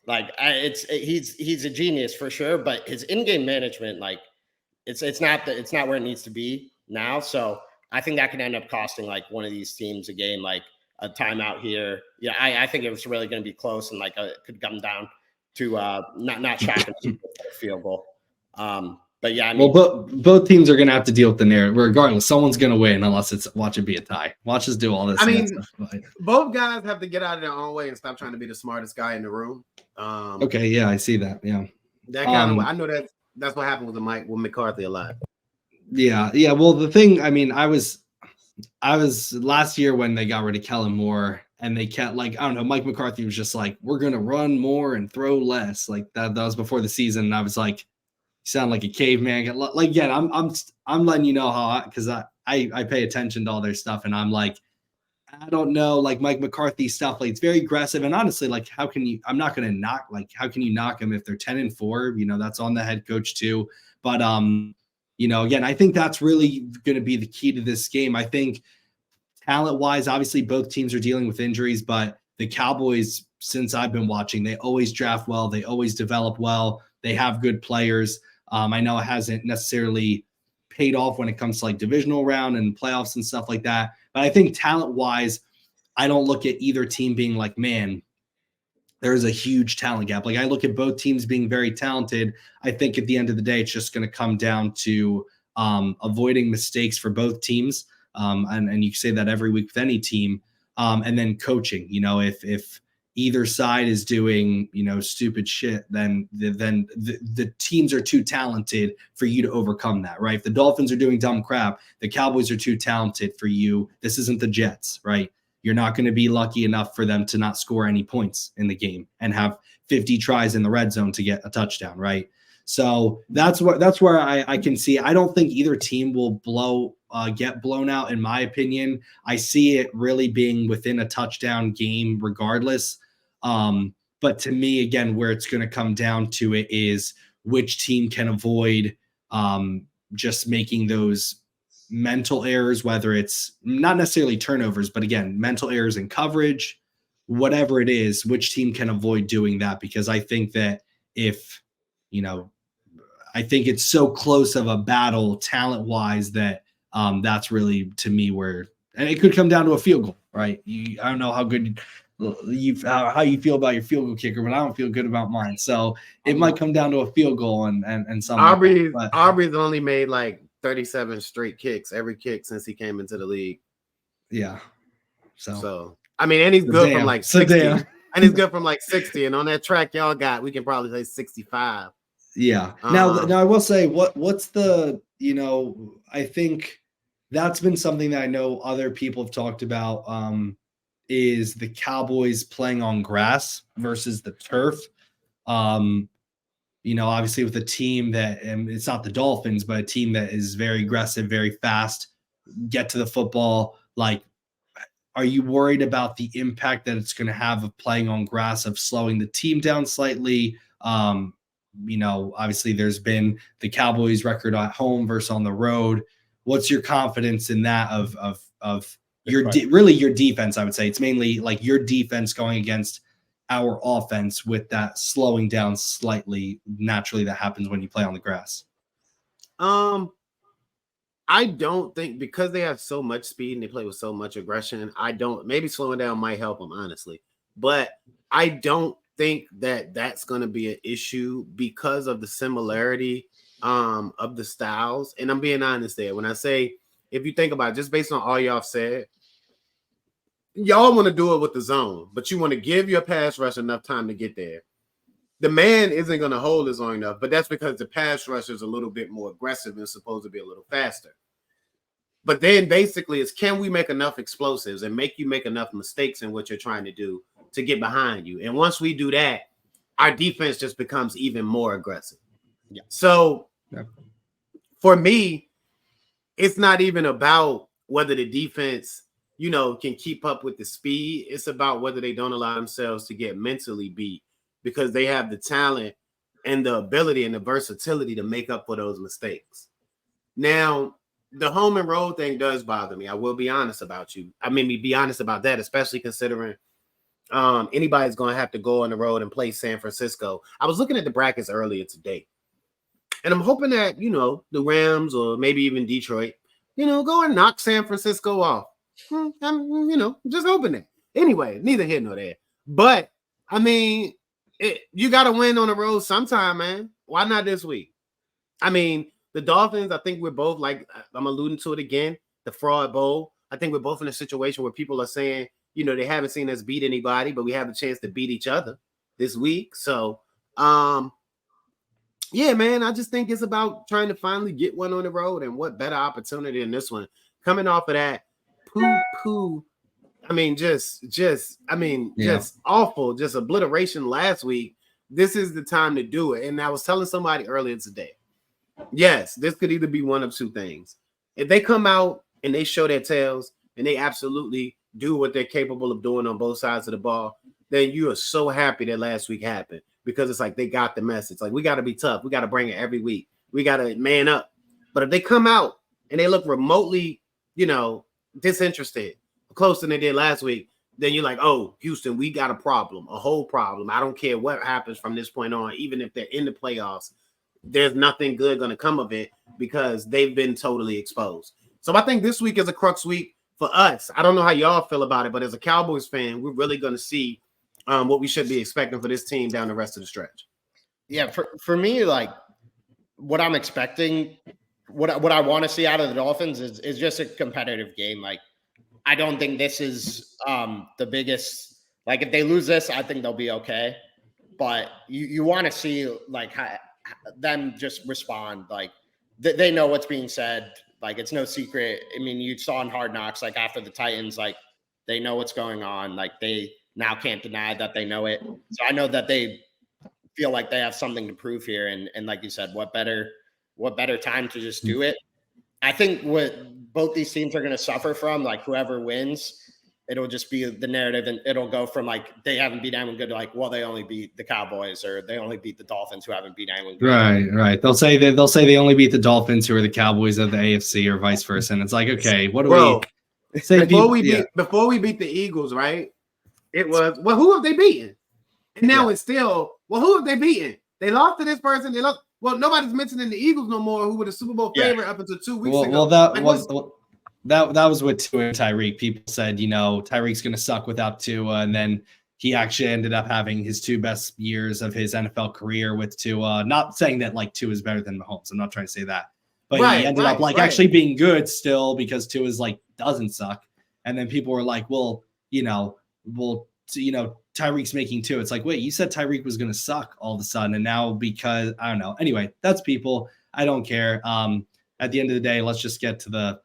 He's a genius for sure, but his in-game management, like it's not where it needs to be now. So I think that could end up costing like one of these teams a game, like a timeout here. Yeah, I think it was really going to be close and like it could come down to not shocking a field goal. But yeah, I mean, well, both teams are going to have to deal with the narrative. Regardless, someone's going to win unless it's watch it be a tie. Watch us do all this. I mean, both guys have to get out of their own way and stop trying to be the smartest guy in the room. Okay, yeah, I see that. Yeah, that kind of. I know that's what happened with McCarthy a lot. Yeah. Well, the thing, I mean, I was last year when they got rid of Kellen Moore and they kept like, I don't know, Mike McCarthy was just like, we're gonna run more and throw less. Like that was before the season, and I was like, you sound like a caveman. Like, again, I'm letting you know how because I pay attention to all their stuff, and I'm like, I don't know, like Mike McCarthy stuff, like it's very aggressive. And honestly, like how can you knock him if they're 10-4? You know, that's on the head coach too. But again, I think that's really going to be the key to this game. I think talent-wise, obviously both teams are dealing with injuries, but the Cowboys, since I've been watching, they always draft well, they always develop well, they have good players. I know it hasn't necessarily paid off when it comes to like divisional round and playoffs and stuff like that. But I think talent-wise, I don't look at either team being like, man, there's a huge talent gap. Like I look at both teams being very talented. I think at the end of the day, it's just going to come down to avoiding mistakes for both teams. And you say that every week with any team. And then coaching, if either side is doing, stupid shit, then the teams are too talented for you to overcome that, right? If the Dolphins are doing dumb crap, the Cowboys are too talented for you. This isn't the Jets, right? You're not going to be lucky enough for them to not score any points in the game and have 50 tries in the red zone to get a touchdown, right? So that's where I can see. I don't think either team will get blown out, in my opinion. I see it really being within a touchdown game regardless. But to me, again, where it's going to come down to it is which team can avoid just making those mental errors, whether it's not necessarily turnovers, but again, mental errors in coverage, whatever it is, which team can avoid doing that. Because I think that I think it's so close of a battle talent wise that that's really, to me, where, and it could come down to a field goal, right? I don't know how good how you feel about your field goal kicker, but I don't feel good about mine. So it might come down to a field goal and something. Aubrey's only made like 37 straight kicks, every kick since he came into the league. Yeah. So I mean, and he's good from like 60. And he's good from like 60. And on that track y'all got, we can probably say 65. Yeah. Now I will say what's the, I think that's been something that I know other people have talked about is the Cowboys playing on grass versus the turf. Obviously with a team that, and it's not the Dolphins, but a team that is very aggressive, very fast, get to the football. Like, are you worried about the impact that it's going to have of playing on grass, of slowing the team down slightly? Obviously there's been the Cowboys record at home versus on the road. What's your confidence in that of your your defense? I would say it's mainly like your defense going against our offense with that slowing down slightly naturally that happens when you play on the grass. I don't think, because they have so much speed and they play with so much aggression, maybe slowing down might help them, honestly. But I don't think that that's going to be an issue because of the similarity of the styles. And I'm being honest there. When I say, if you think about it, just based on all y'all said, y'all want to do it with the zone, but you want to give your pass rush enough time to get there. The man isn't going to hold his own enough, but that's because the pass rush is a little bit more aggressive and supposed to be a little faster. But then basically it's, can we make enough explosives and make you make enough mistakes in what you're trying to do to get behind you? And once we do that, our defense just becomes even more aggressive. Yeah. So for me, it's not even about whether the defense, you know, can keep up with the speed. It's about whether they don't allow themselves to get mentally beat, because they have the talent and the ability and the versatility to make up for those mistakes. Now, the home and road thing does bother me. I will be honest about you. I mean, be honest about that, especially considering anybody's going to have to go on the road and play San Francisco. I was looking at the brackets earlier today, and I'm hoping that, you know, the Rams or maybe even Detroit, you know, go and knock San Francisco off. I'm, you know, just hoping that. Anyway, neither here nor there. But, I mean, you got to win on the road sometime, man. Why not this week? I mean, the Dolphins, I think we're both, like I'm alluding to it again, the fraud bowl. I think we're both in a situation where people are saying, you know, they haven't seen us beat anybody, but we have a chance to beat each other this week. So, yeah, man, I just think it's about trying to finally get one on the road, and what better opportunity than this one. Coming off of that poo-poo, I mean, just awful, just obliteration last week. This is the time to do it. And I was telling somebody earlier today, yes, this could either be one of two things. If they come out and they show their tails and they absolutely do what they're capable of doing on both sides of the ball, then you are so happy that last week happened, because it's like they got the message. Like, we got to be tough. We got to bring it every week. We got to man up. But if they come out and they look remotely, you know, disinterested, closer than they did last week, then you're like, oh, Houston, we got a problem, a whole problem. I don't care what happens from this point on. Even if they're in the playoffs, there's nothing good going to come of it, because they've been totally exposed. So I think this week is a crux week for us. I don't know how y'all feel about it, but as a Cowboys fan, we're really going to see what we should be expecting for this team down the rest of the stretch. Yeah, for me, like, what I'm expecting, what I want to see out of the Dolphins is just a competitive game. Like, I don't think this is the biggest. Like, if they lose this, I think they'll be okay. But you want to see, like, them just respond. Like, they know what's being said. Like, it's no secret. I mean, you saw in Hard Knocks, like, after the Titans, like, they know what's going on. Like, they now can't deny that they know it. So I know that they feel like they have something to prove here. And like you said, what better time to just do it? I think what both these teams are going to suffer from, like, whoever wins, it'll just be the narrative, and it'll go from, like, they haven't beat anyone good to, like, well, they only beat the Cowboys, or they only beat the Dolphins, who haven't beat anyone good. Right. They'll say they only beat the Dolphins, who are the Cowboys of the AFC, or vice versa. And it's like, okay, what do we say? Before we beat the Eagles, right? It was, well, who have they beaten? And now it's still, well, who have they beaten? They lost to this person. They lost. Well, nobody's mentioning the Eagles no more, who were the Super Bowl favorite up until 2 weeks ago. Well, that was with Tua and Tyreek. People said, you know, Tyreek's going to suck without Tua, and then he actually ended up having his 2 best years of his NFL career with Tua. Not saying that, like, Tua is better than Mahomes. I'm not trying to say that, but he ended up actually being good still, because Tua's, like, doesn't suck. And then people were like, well, Tyreek's making 2. It's like, wait, you said Tyreek was going to suck all of a sudden, and now, because I don't know. Anyway, that's people. I don't care. At the end of the day, let's just get to the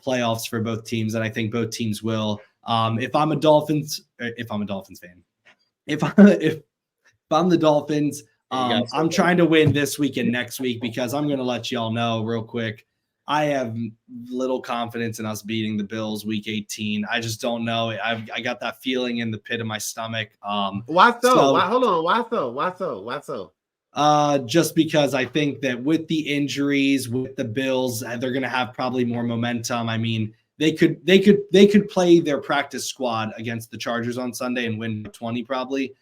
playoffs for both teams, and I think both teams will. If I'm a Dolphins fan, if I'm the Dolphins, I'm trying to win this week and next week, because I'm going to let y'all know real quick, I have little confidence in us beating the Bills week 18. I just don't know. I got that feeling in the pit of my stomach. Why so? Why so? Just because I think that with the injuries, with the Bills, they're going to have probably more momentum. I mean, they could play their practice squad against the Chargers on Sunday and win 20 probably.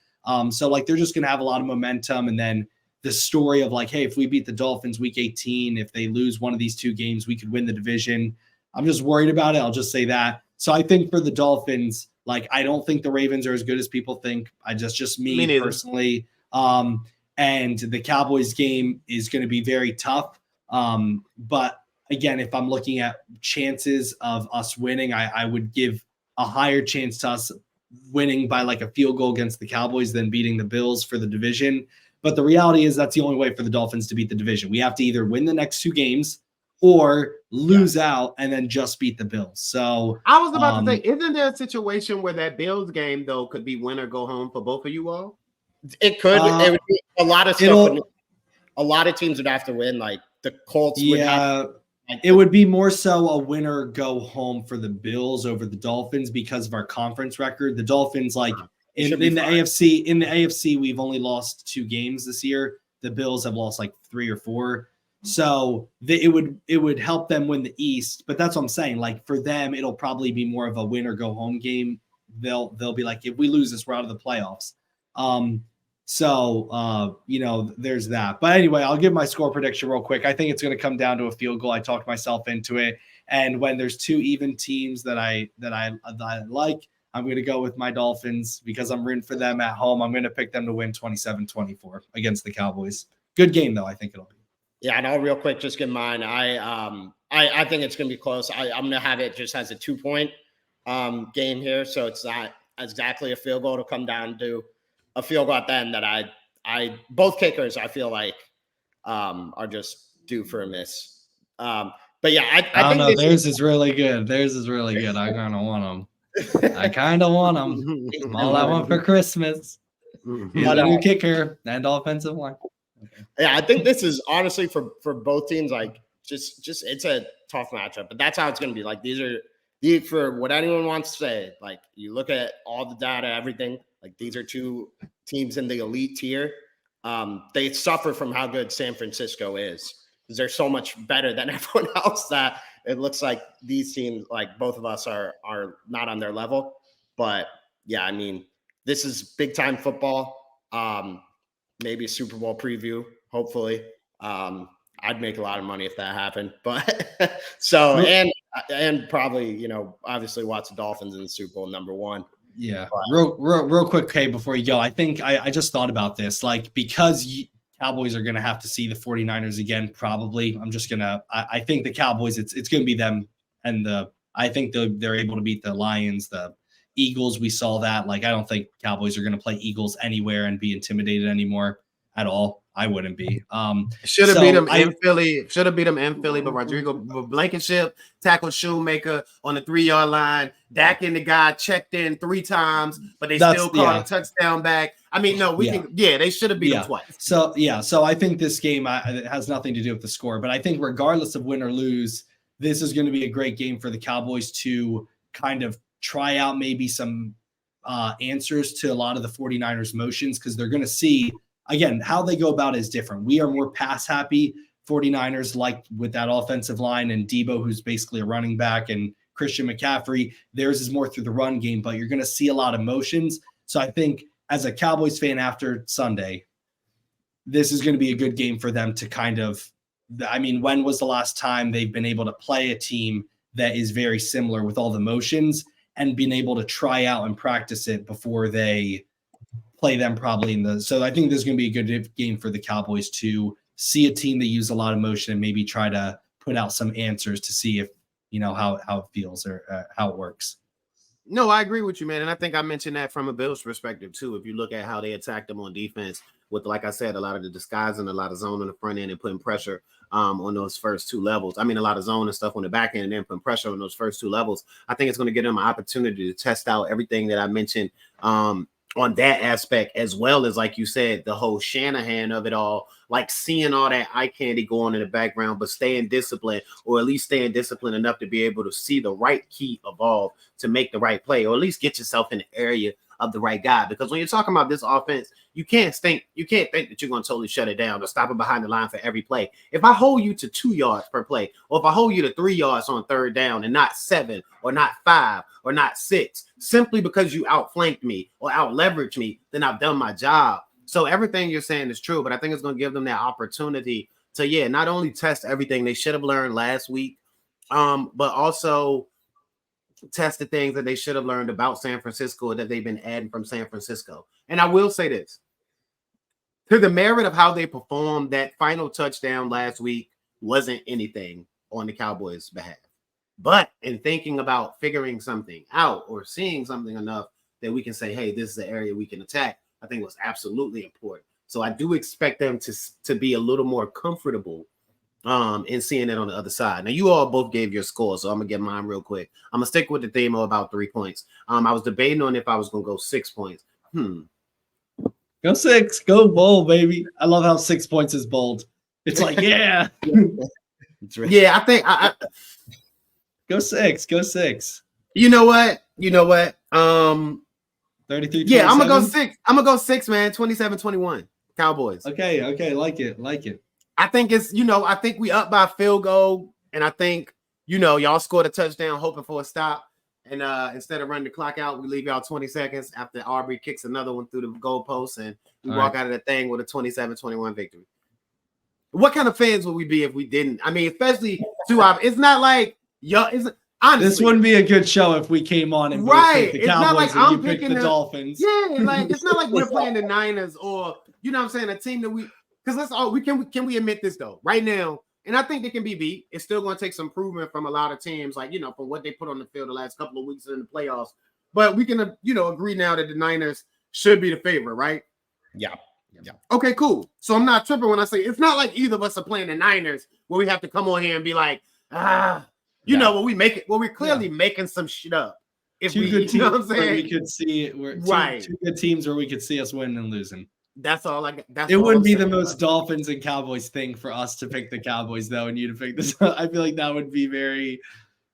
So, like, they're just going to have a lot of momentum, and then the story of, like, hey, if we beat the Dolphins week 18, if they lose one of these 2 games, we could win the division. I'm just worried about it. I'll just say that. So I think for the Dolphins, Like, I don't think the Ravens are as good as people think. Just me personally. And the Cowboys game is going to be very tough. But again, if I'm looking at chances of us winning, I would give a higher chance to us winning by like a field goal against the Cowboys than beating the Bills for the division. But the reality is that's the only way for the Dolphins to beat the division. We have to either win the next 2 games or lose out and then just beat the Bills. So I was about to say, isn't there a situation where that Bills game though could be win or go home for both of you all? It could. It would be a lot of stuff. A lot of teams would have to win. Like the Colts would have. It would be more so a winner go home for the Bills over the Dolphins because of our conference record. The Dolphins, like in the AFC, we've only lost 2 games this year. The Bills have lost like 3 or 4. So it would help them win the East. But that's what I'm saying. Like for them, it'll probably be more of a win or go home game. They'll be like, if we lose this, we're out of the playoffs. There's that. But anyway, I'll give my score prediction real quick. I think it's going to come down to a field goal. I talked myself into it. And when there's 2 even teams that I like, I'm going to go with my Dolphins because I'm rooting for them at home. I'm going to pick them to win 27-24 against the Cowboys. Good game, though, I think it'll be. Yeah, and I'll real quick just give mine. I think it's going to be close. I'm going to have it just as a 2-point game here. So it's not exactly a field goal to come down to a field goal at the end that I both kickers I feel like are just due for a miss. But yeah, I don't know. Theirs is really good. I kind of want them. All I want for Christmas is a new kicker and offensive line. Okay. Yeah, I think this is honestly for both teams like just it's a tough matchup, but that's how it's going to be. Like these for what anyone wants to say. Like you look at all the data, everything. Like these are 2 teams in the elite tier. They suffer from how good San Francisco is because they're so much better than everyone else that it looks like these teams, like both of us, are not on their level. But yeah, I mean, this is big time football. Maybe a Super Bowl preview, hopefully. I'd make a lot of money if that happened. But so and probably, obviously watch the Dolphins in the Super Bowl #1. Yeah. Real quick, Kay, before you go, I think I just thought about this, like, because Cowboys are going to have to see the 49ers again, probably. I think the Cowboys, it's going to be them. And I think they're able to beat the Lions, the Eagles. We saw that. Like, I don't think Cowboys are going to play Eagles anywhere and be intimidated anymore at all. I wouldn't be. Should have beat them in Philly. But Rodrigo Blankenship tackled Shoemaker on the 3-yard line. Dak and the guy checked in 3 times, but they still called a touchdown back. I mean, no, they should have beat them twice. So I think this game it has nothing to do with the score, but I think regardless of win or lose, this is going to be a great game for the Cowboys to kind of try out maybe some answers to a lot of the 49ers motions, because they're going to see, again, how they go about it is different. We are more pass happy. 49ers, like with that offensive line and Debo, who's basically a running back, and Christian McCaffrey, theirs is more through the run game, but you're going to see a lot of motions. So I think as a Cowboys fan after Sunday, this is going to be a good game for them to kind of, I mean, when was the last time they've been able to play a team that is very similar with all the motions and being able to try out and practice it before they play them probably so I think this is going to be a good game for the Cowboys to see a team that use a lot of motion and maybe try to put out some answers to see if, how it feels or how it works. No, I agree with you, man. And I think I mentioned that from a Bills perspective too. If you look at how they attacked them on defense with, like I said, a lot of the disguise and a lot of zone on the front end and putting pressure on those first 2 levels. I mean, a lot of zone and stuff on the back end and then putting pressure on those first 2 levels. I think it's going to give them an opportunity to test out everything that I mentioned on that aspect, as well as, like you said, the whole Shanahan of it all, like seeing all that eye candy going in the background, but staying disciplined, or at least staying disciplined enough to be able to see the right key evolve to make the right play, or at least get yourself in the area of the right guy. Because when you're talking about this offense, you can't think that you're going to totally shut it down or stop it behind the line for every play. If I hold you to 2 yards per play, or if I hold you to 3 yards on 3rd down and not 7 or not 5 or not 6, simply because you outflanked me or out leveraged me, then I've done my job. So everything you're saying is true, but I think it's going to give them that opportunity to, not only test everything they should have learned last week, but also test the things that they should have learned about San Francisco that they've been adding from San Francisco. And I will say this, to the merit of how they performed, that final touchdown last week wasn't anything on the Cowboys' behalf. But in thinking about figuring something out or seeing something enough that we can say, hey, this is the area we can attack, I think was absolutely important. So I do expect them to be a little more comfortable in seeing it on the other side. Now, you all both gave your score, so I'm going to get mine real quick. I'm going to stick with the theme of about 3 points. I was debating on if I was going to go 6 points. Go 6. Go bold, baby. I love how 6 points is bold. It's like, yeah. Yeah, I think I go 6. Go 6. You know what? 33. Yeah, I'm gonna go 6. I'm gonna go 6, man. 27-21. Cowboys. Okay. Like it. I think it's, I think we up by a field goal, and I think, y'all scored a touchdown hoping for a stop. And instead of running the clock out, we leave y'all 20 seconds after Aubrey kicks another one through the goalpost, and we walk out of the thing with a 27-21 victory. What kind of fans would we be if we didn't? I mean, especially it's not like y'all. Honestly, this wouldn't be a good show if we came on and right. the It's Cowboys not like and I'm picked picking the Dolphins. Yeah, like it's not like we're playing the Niners or a team that can we admit this though right now, and I think they can be beat. It's still going to take some improvement from a lot of teams, like from what they put on the field the last couple of weeks in the playoffs. But we can agree now that the Niners should be the favorite, right? Yeah. Okay, cool. So I'm not tripping when I say it's not like either of us are playing the Niners where we have to come on here and be like, when we make it, we're clearly making some shit up. If two we, good teams, you know what I'm saying? we could see it. We're two good teams where we could see us winning and losing. That's all I got. It wouldn't be the most Dolphins and Cowboys thing for us to pick the Cowboys though, and you to pick this. I feel like that would be very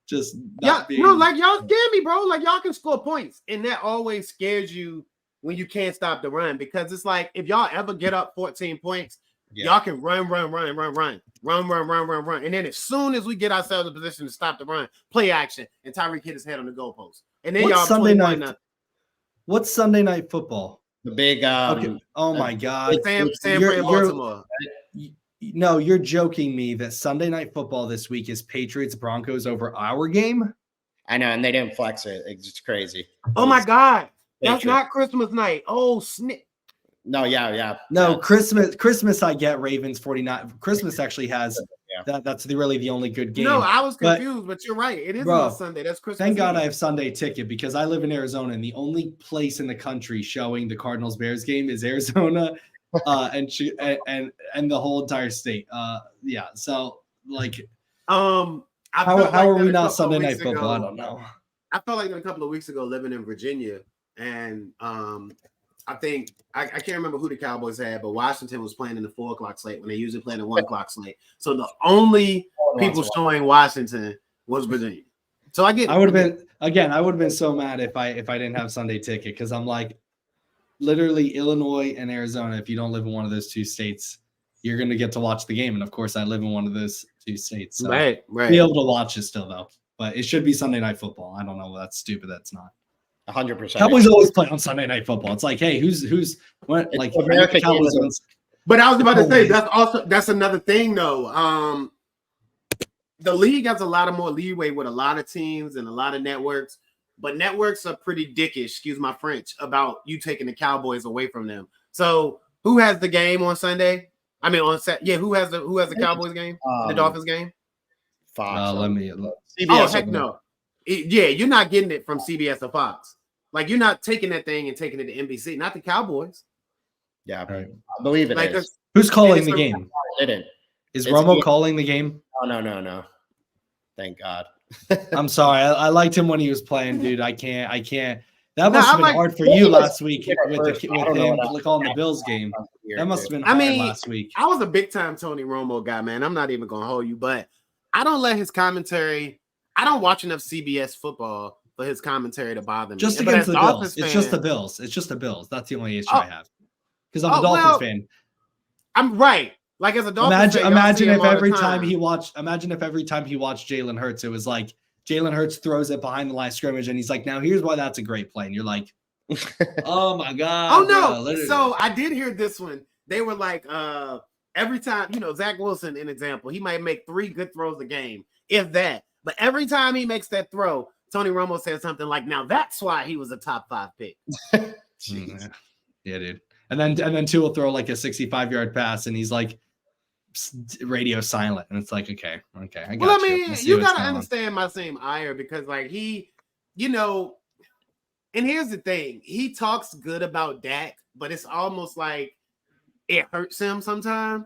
just like y'all scare me, bro. Like y'all can score points, and that always scares you when you can't stop the run, because it's like if y'all ever get up 14 points, y'all can run. And then as soon as we get ourselves in position to stop the run, play action, and Tyreek hit his head on the goalpost. And then what's Sunday night? What's Sunday night football? The big okay. Oh my God. San Fran, Baltimore. No, you're joking me that Sunday night football this week is Patriots Broncos over our game? I know, and they didn't flex it. It's just crazy. Oh my God. That's not Christmas night. Oh, snip. No, yeah. No, Christmas I get Ravens 49. Christmas actually has that's really the only good game. No, I was confused, but you're right. It is on Sunday. That's Christmas. Thank God I have Sunday ticket, because I live in Arizona, and the only place in the country showing the Cardinals Bears game is Arizona, and the whole entire state. So like how are we not Sunday night football? I don't know. I felt like a couple of weeks ago living in Virginia, and I think I can't remember who the Cowboys had, but Washington was playing in the 4 o'clock slate when they usually play in the 1 o'clock slate. So the only people showing Washington was Virginia. So I would have been so mad if I didn't have Sunday ticket, because I'm like, literally Illinois and Arizona. If you don't live in one of those two states, you're going to get to watch the game. And of course, I live in one of those two states. So right. Be able to watch it still though, but it should be Sunday night football. I don't know. That's stupid. That's not. 100%. Cowboys always play on Sunday night football. It's like, hey, who's what? Like America. But I was about to say that's another thing though. The league has a lot of more leeway with a lot of teams and a lot of networks, but networks are pretty dickish, excuse my French, about you taking the Cowboys away from them. So who has the game on Sunday? I mean on Saturday. Yeah, who has the Cowboys game? The Dolphins game? Fox. Let me look. CBS. Oh heck no. You're not getting it from CBS or Fox. Like you're not taking that thing and taking it to NBC, not the Cowboys. Yeah, right. I believe it is. Who's calling the game? Is Romo calling the game? Oh no. Thank God. I'm sorry. I liked him when he was playing, dude. I can't. That must have been hard for you last week with him calling the Bills game. That must have been hard last week. I was a big time Tony Romo guy, man. I'm not even gonna hold you, but I don't let his commentary. I don't watch enough CBS football for his commentary to bother me. Just against the Bills. It's just the Bills. It's just the Bills. That's the only issue I have. Because I'm a Dolphins fan. I'm right. Like as a Dolphins fan, imagine if every time he watched Jalen Hurts, it was like Jalen Hurts throws it behind the line of scrimmage, and he's like, "Now here's why that's a great play." And you're like, "Oh my God!" Oh no! Bro, so I did hear this one. They were like, every time, Zach Wilson, an example, he might make 3 good throws a game, if that. But every time he makes that throw, Tony Romo said something like, "Now that's why he was a top 5 pick." Yeah, dude. And then Tua will throw like a 65-yard pass, and he's like radio silent, and it's like, okay, I got well, I mean, you gotta understand my same ire because like he, and here's the thing, he talks good about Dak, but it's almost like it hurts him sometimes.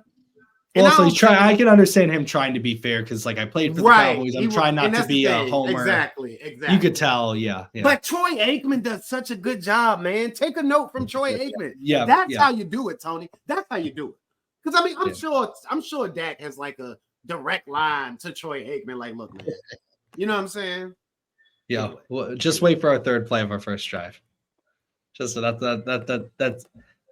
Well, so he's trying. I can understand him trying to be fair because, like, I played for the Cowboys. I'm trying not to be a homer. Exactly. You could tell, yeah. But Troy Aikman does such a good job, man. Take a note from Troy Aikman. Yeah, that's how you do it, Tony. That's how you do it. Because I mean, I'm sure Dak has like a direct line to Troy Aikman. Like, look, man, you know what I'm saying? Yeah. Anyway. Well, just wait for our third play of our first drive. Just so that's.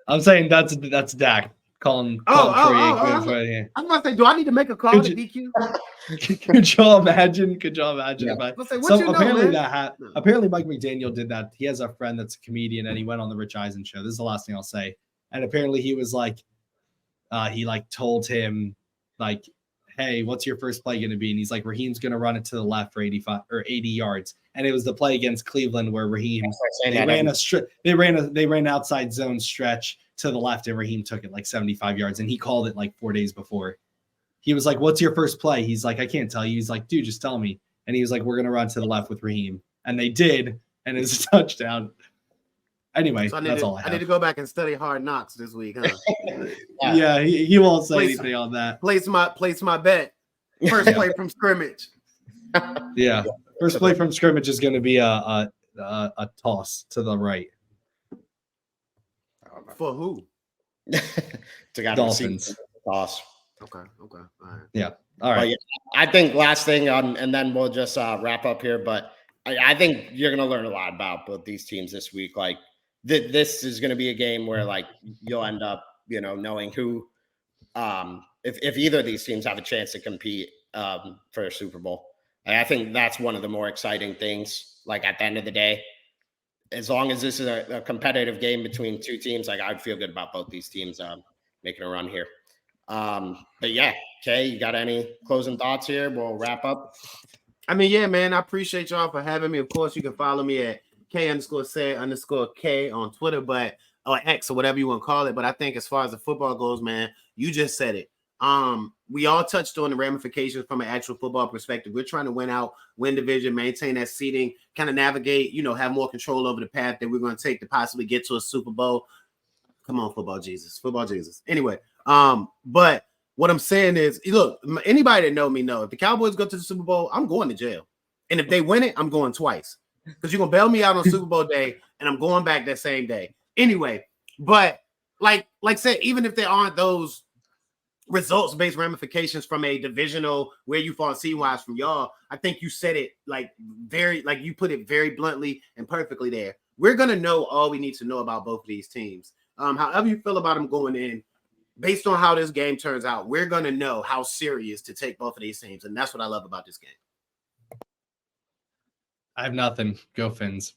I'm saying that's Dak. Calling Troy Aikman. I'm about to say, do I need to make a call to DQ? Could y'all imagine? Yeah. Apparently Mike McDaniel did that. He has a friend that's a comedian, and he went on the Rich Eisen show. This is the last thing I'll say. And apparently he was like, he like told him like, "Hey, what's your first play going to be?" And he's like, "Raheem's going to run it to the left for 85 or 80 yards." And it was the play against Cleveland where Raheem they ran outside zone stretch to the left, and Raheem took it like 75 yards, and he called it like 4 days before. He was like, "What's your first play?" He's like, "I can't tell you." He's like, "Dude, just tell me." And he was like, "We're going to run to the left with Raheem." And they did, and it's a touchdown. Anyway, so that's all I have. I need to go back and study Hard Knocks this week, huh? Yeah, he won't say anything on that. Place my bet. First play from scrimmage. Yeah. First play from scrimmage is going to be a toss to the right. For who? Dolphins. Toss. Okay. All right. Yeah. All right. Yeah, I think last thing, and then we'll just wrap up here. But I think you're going to learn a lot about both these teams this week. Like this is going to be a game where like you'll end up, knowing who, if either of these teams have a chance to compete for a Super Bowl. I think that's one of the more exciting things. Like at the end of the day, as long as this is a competitive game between two teams, like I'd feel good about both these teams making a run here. But yeah, Kay, you got any closing thoughts here? We'll wrap up. I mean, yeah, man, I appreciate y'all for having me. Of course, you can follow me at K_say_K on Twitter, or X or whatever you want to call it. But I think as far as the football goes, man, you just said it. We all touched on the ramifications from an actual football perspective. We're trying to win division, maintain that seeding, kind of navigate, have more control over the path that we're going to take to possibly get to a Super Bowl. Come on, football Jesus. Anyway, but what I'm saying is, look, anybody that know me know if the Cowboys go to the Super Bowl, I'm going to jail. And if they win it, I'm going twice. Because you're going to bail me out on Super Bowl day, and I'm going back that same day. Anyway, but like said, even if there aren't those results-based ramifications from a divisional where you fall seed-wise from y'all, I think you said it you put it very bluntly and perfectly there. We're going to know all we need to know about both of these teams. However you feel about them going in, based on how this game turns out, we're going to know how serious to take both of these teams. And that's what I love about this game. I have nothing. Go Fins.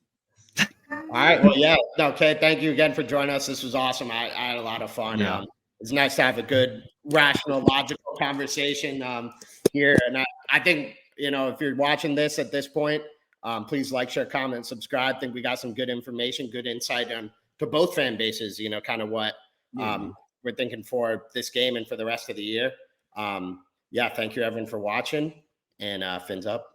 All right. Well, yeah. Okay. Thank you again for joining us. This was awesome. I had a lot of fun. Yeah. It's nice to have a good, rational, logical conversation here. And I think, if you're watching this at this point, please like, share, comment, subscribe. I think we got some good information, good insight to both fan bases, kind of what we're thinking for this game and for the rest of the year. Thank you, everyone, for watching. And Fins up.